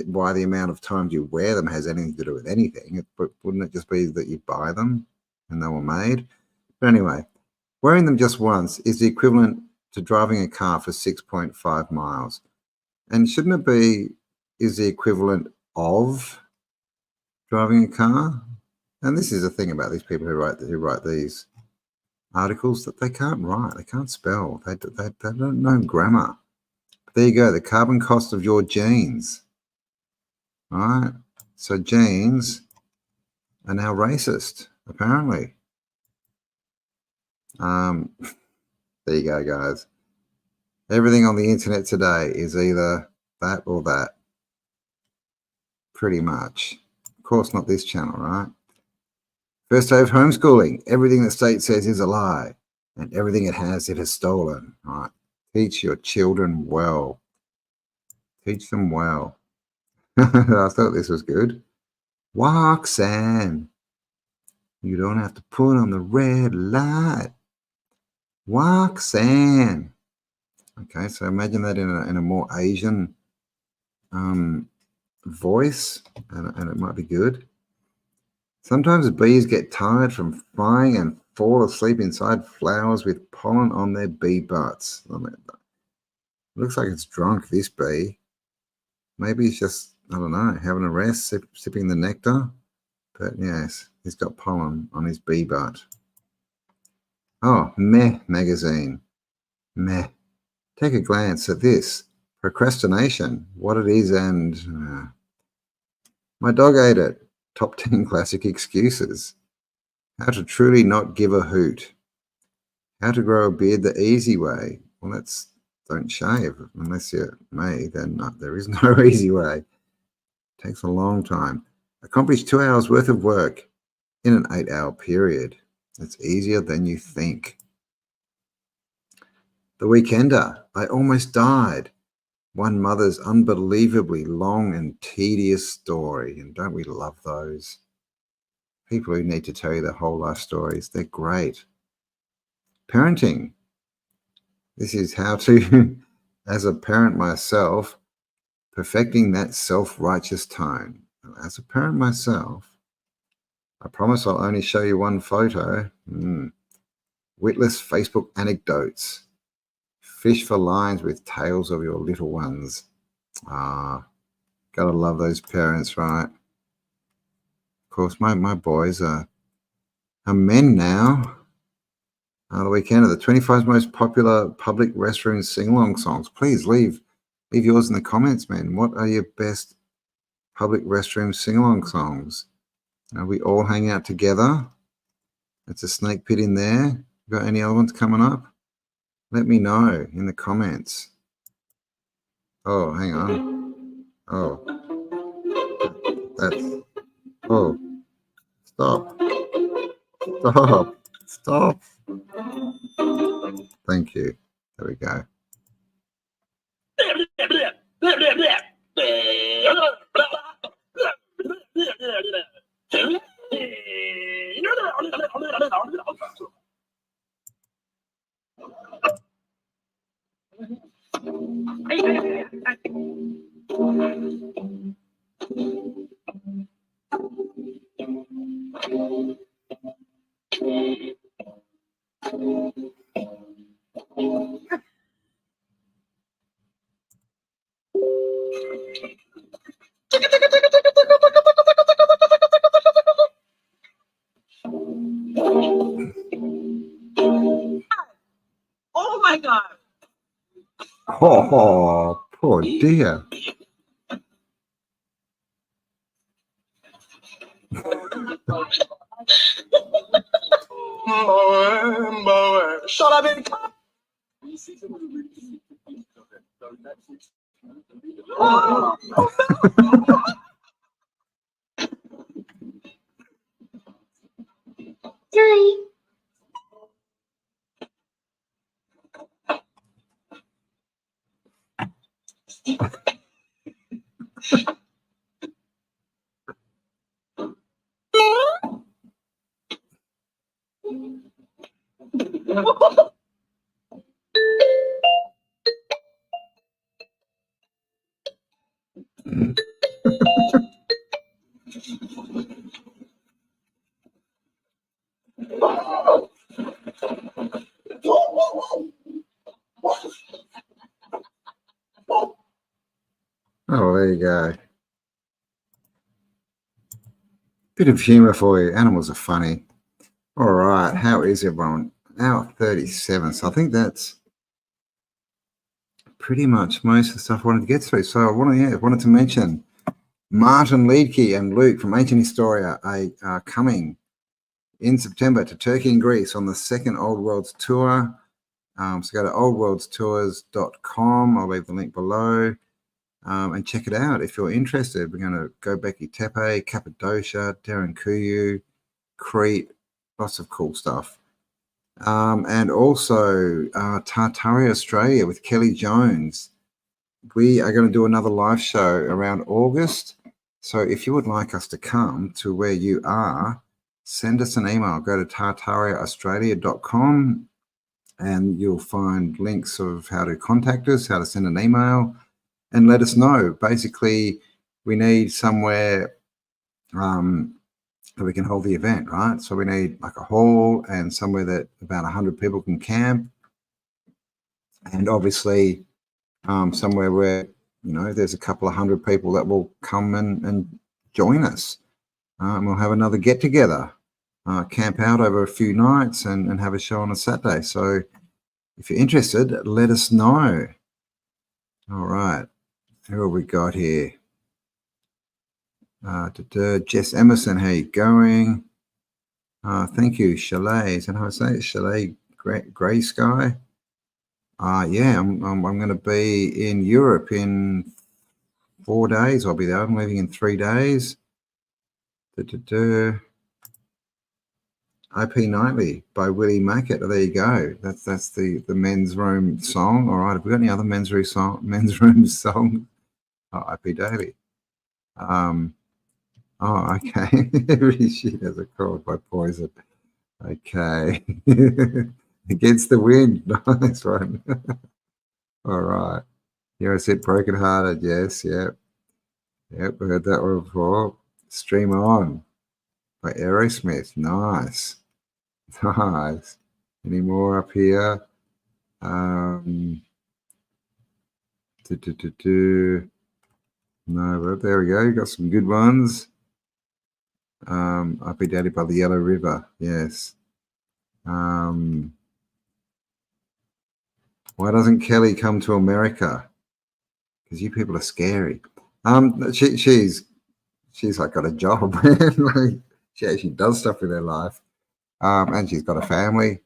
why the amount of times you wear them has anything to do with anything. But wouldn't it just be that you buy them and they were made? But anyway, wearing them just once is the equivalent to driving a car for 6.5 miles. And shouldn't it be is the equivalent of driving a car? And this is the thing about these people who write these articles, that they can't write, they can't spell, they don't know grammar. But there you go, the carbon cost of your genes. All right, so genes are now racist, apparently. There you go, guys. Everything on the internet today is either that or that, pretty much. Of course, not this channel, right? First day of homeschooling. Everything the state says is a lie, and everything it has stolen. All right, teach your children well. Teach them well. I thought this was good. Roxanne, you don't have to put on the red light. Roxanne. Okay, so imagine that in a more Asian voice, and it might be good. Sometimes bees get tired from flying and fall asleep inside flowers with pollen on their bee butts. Looks like it's drunk, this bee. Maybe it's just, I don't know, having a rest, sipping the nectar. But yes, he's got pollen on his bee butt. Oh, Meh magazine. Meh. Take a glance at this. Procrastination, what it is, and my dog ate it. Top 10 classic excuses. How to truly not give a hoot. How to grow a beard the easy way. Well, that's don't shave unless you're me. Then there is no easy way. Takes a long time. Accomplish 2 hours worth of work in an 8-hour period. It's easier than you think. The Weekender. I almost died. One mother's unbelievably long and tedious story. And don't we love those? People who need to tell you their whole life stories. They're great. Parenting. This is how to, as a parent myself, perfecting that self-righteous tone. As a parent myself, I promise I'll only show you one photo. Witless Facebook anecdotes. Fish for lines with tales of your little ones. Gotta love those parents, right? Of course, my boys are men now. The Weekender, the 25 most popular public restroom sing-along songs. Please leave yours in the comments, man. What are your best public restroom sing-along songs? We all hang out together. It's a snake pit in there. Got any other ones coming up? Let me know in the comments. Oh, hang on. Oh, Stop. Stop. Stop. Thank you. There we go. Oh my God. Oh, poor dear. Shall I be? Sorry. Oh, there you go. Bit of humor for you. Animals are funny. All right. How is everyone? Hour 37. So I think that's pretty much most of the stuff I wanted to get through. So I wanted to mention Martin Leedke and Luke from Ancient Historia are coming in September to Turkey and Greece on the second Old Worlds tour. So go to oldworldstours.com. I'll leave the link below. And check it out if you're interested. We're going to Göbekli Tepe, Cappadocia, Derinkuyu, Crete, lots of cool stuff. And also Tartaria, Australia with Kelly Jones. We are going to do another live show around August. So if you would like us to come to where you are, send us an email. Go to tartariaaustralia.com and you'll find links of how to contact us, how to send an email, and let us know. Basically, we need somewhere that we can hold the event, right? So we need like a hall and somewhere that about 100 people can camp. And obviously somewhere where, you know, there's a couple of hundred people that will come and join us. And we'll have another get together, camp out over a few nights and have a show on a Saturday. So if you're interested, let us know. All right. Who have we got here? Jess Emerson, how you going? Thank you, Chalet. Is that how I say it? Chalet Grey Sky. Yeah, I'm going to be in Europe in 4 days. I'll be there. I'm leaving in 3 days. IP Nightly by Willie Mackett. Oh, there you go. That's the men's room song. All right. Have we got any other men's room song? Oh, IP Daily. Oh, okay. Every shit has a cold by Poison. Okay. Against the wind. Nice one. All right. Here I said broken hearted. Yes. Yep. Yep. We heard that one before. Stream On by Aerosmith. Nice. Nice. Any more up here? No, but there we go. You got some good ones. Up Daddy by the Yellow River. Yes. Why doesn't Kelly come to America? Because you people are scary. She's like got a job, man. Like, she actually does stuff with her life. And she's got a family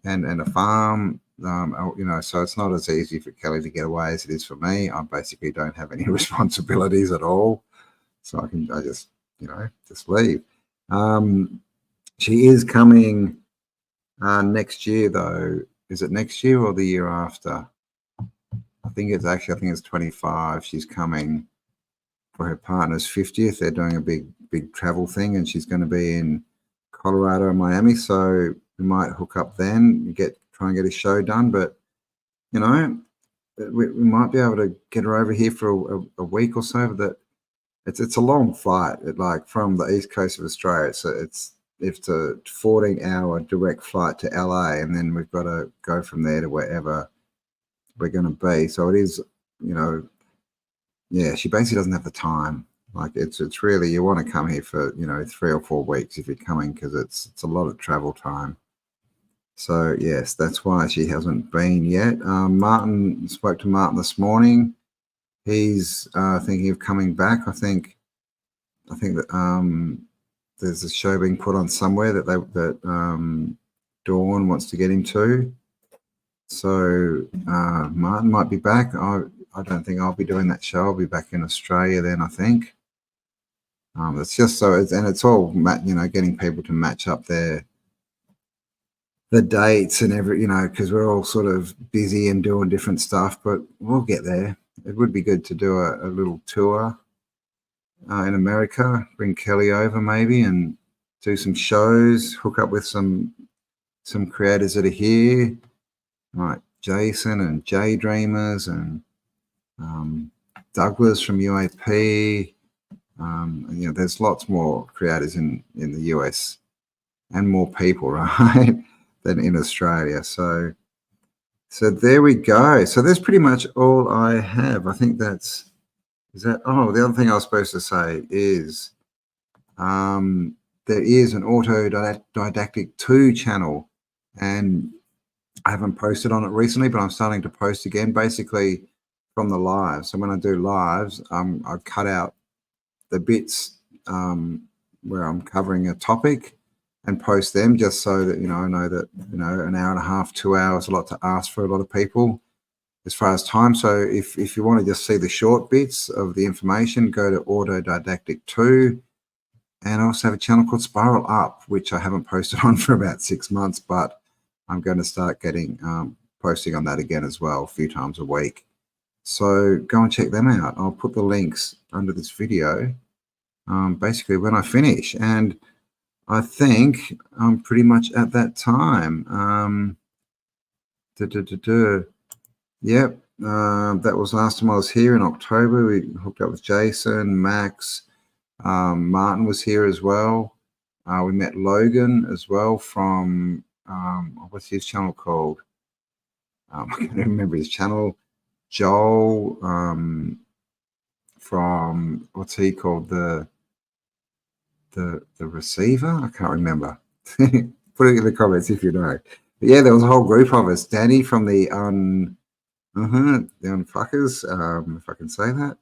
and a farm. You know, so it's not as easy for Kelly to get away as it is for me. I basically don't have any responsibilities at all. So I just, you know, just leave. She is coming next year, though. Is it next year or the year after? I think it's 25. She's coming for her partner's 50th. They're doing a big travel thing, and she's going to be in Colorado and Miami. So we might hook up then, try and get a show done. But you know, we might be able to get her over here for a week or so. But it's a long flight. Like from the east coast of Australia, it's a 14-hour direct flight to LA, and then we've got to go from there to wherever we're going to be. So it is, yeah, she basically doesn't have the time. Like it's really, you want to come here for 3 or 4 weeks if you're coming, because it's a lot of travel time. So yes, that's why she hasn't been yet. Martin, spoke to Martin this morning. He's thinking of coming back. I think that there's a show being put on somewhere that Dawn wants to get him to. So Martin might be back. I don't think I'll be doing that show. I'll be back in Australia then, I think. It's just so, it's all getting people to match up the dates and because we're all sort of busy and doing different stuff, but we'll get there. It would be good to do a little tour in America, bring Kelly over maybe and do some shows, hook up with some creators that are here, like Jason and J Dreamers and Douglas from UAP. There's lots more creators in the US and more people, right, than in Australia. So there we go. So that's pretty much all I have. I think the other thing I was supposed to say is there is an Autoddactic 2 channel, and I haven't posted on it recently, but I'm starting to post again, basically from the live. So when I do lives, I cut out the bits where I'm covering a topic and post them, just so that I know that an hour and a half, 2 hours, a lot to ask for a lot of people as far as time. So if you want to just see the short bits of the information, go to Autoddactic 2. And I also have a channel called Spiral Up, which I haven't posted on for about 6 months, but I'm going to start getting posting on that again as well, a few times a week. So go and check them out. I'll put the links under this video basically when I finish. And I think I'm pretty much at that time. Yep, that was last time I was here in October. We hooked up with Jason, Max, Martin was here as well. We met Logan as well from, what's his channel called? I can't remember his channel. Joel from, what's he called? The receiver? I can't remember. Put it in the comments if you know. But yeah, there was a whole group of us. Danny from the Unfuckers, if I can say that.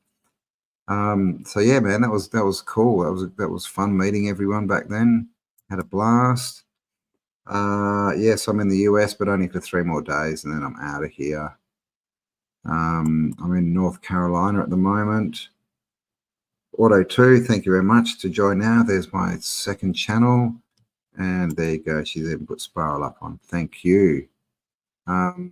So yeah, man, that was cool. That was fun meeting everyone back then. Had a blast. Yes, I'm in the US, but only for 3 more days, and then I'm out of here. I'm in North Carolina at the moment. Auto 2, thank you very much to join now. There's my second channel, and there you go. She's even put Spiral Up on. Thank you. I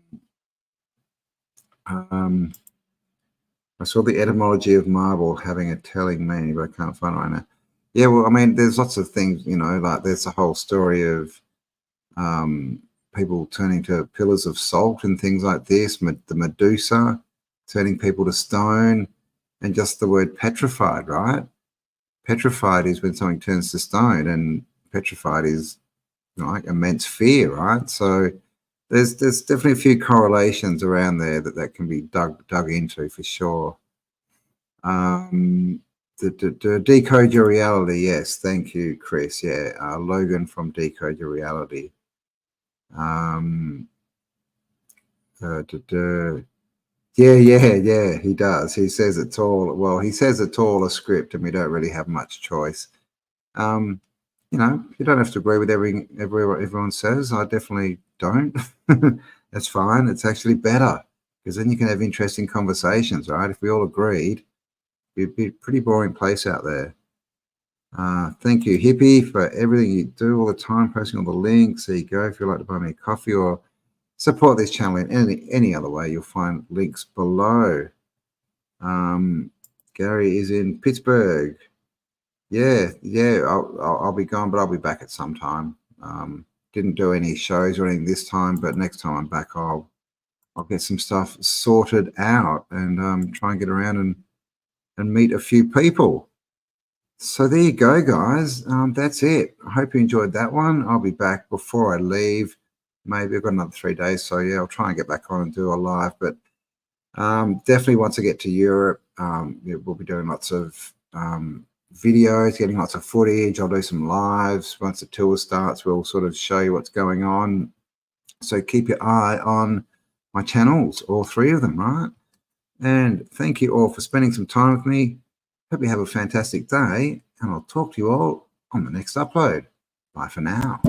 saw the etymology of marble having a telling meaning, but I can't find it right now. Yeah, well, I mean, there's lots of things, like there's a whole story of people turning to pillars of salt and things like this, the Medusa turning people to stone, and just the word petrified, right? Petrified is when something turns to stone, and petrified is like immense fear, right? So there's definitely a few correlations around there that can be dug into for sure. Decode Your Reality, yes, thank you, Chris. Yeah, Logan from Decode Your Reality. Yeah, he does. He says it's all, well, he says it's all a script and we don't really have much choice. You don't have to agree with everyone says. I definitely don't. That's fine. It's actually better, because then you can have interesting conversations, right? If we all agreed, it'd be a pretty boring place out there. Thank you, Hippie, for everything you do all the time, posting all the links. There you go. If you'd like to buy me a coffee or support this channel in any other way, you'll find links below. Gary is in Pittsburgh. Yeah, I'll be gone, but I'll be back at some time. Didn't do any shows or anything this time, but next time I'm back, I'll get some stuff sorted out and try and get around and meet a few people. So there you go, guys. That's it. I hope you enjoyed that one. I'll be back before I leave. Maybe I've got another 3 days, so yeah, I'll try and get back on and do a live. But definitely once I get to Europe, we'll be doing lots of videos, getting lots of footage. I'll do some lives. Once the tour starts, we'll sort of show you what's going on. So keep your eye on my channels, all 3 of them, right? And thank you all for spending some time with me. Hope you have a fantastic day, and I'll talk to you all on the next upload. Bye for now.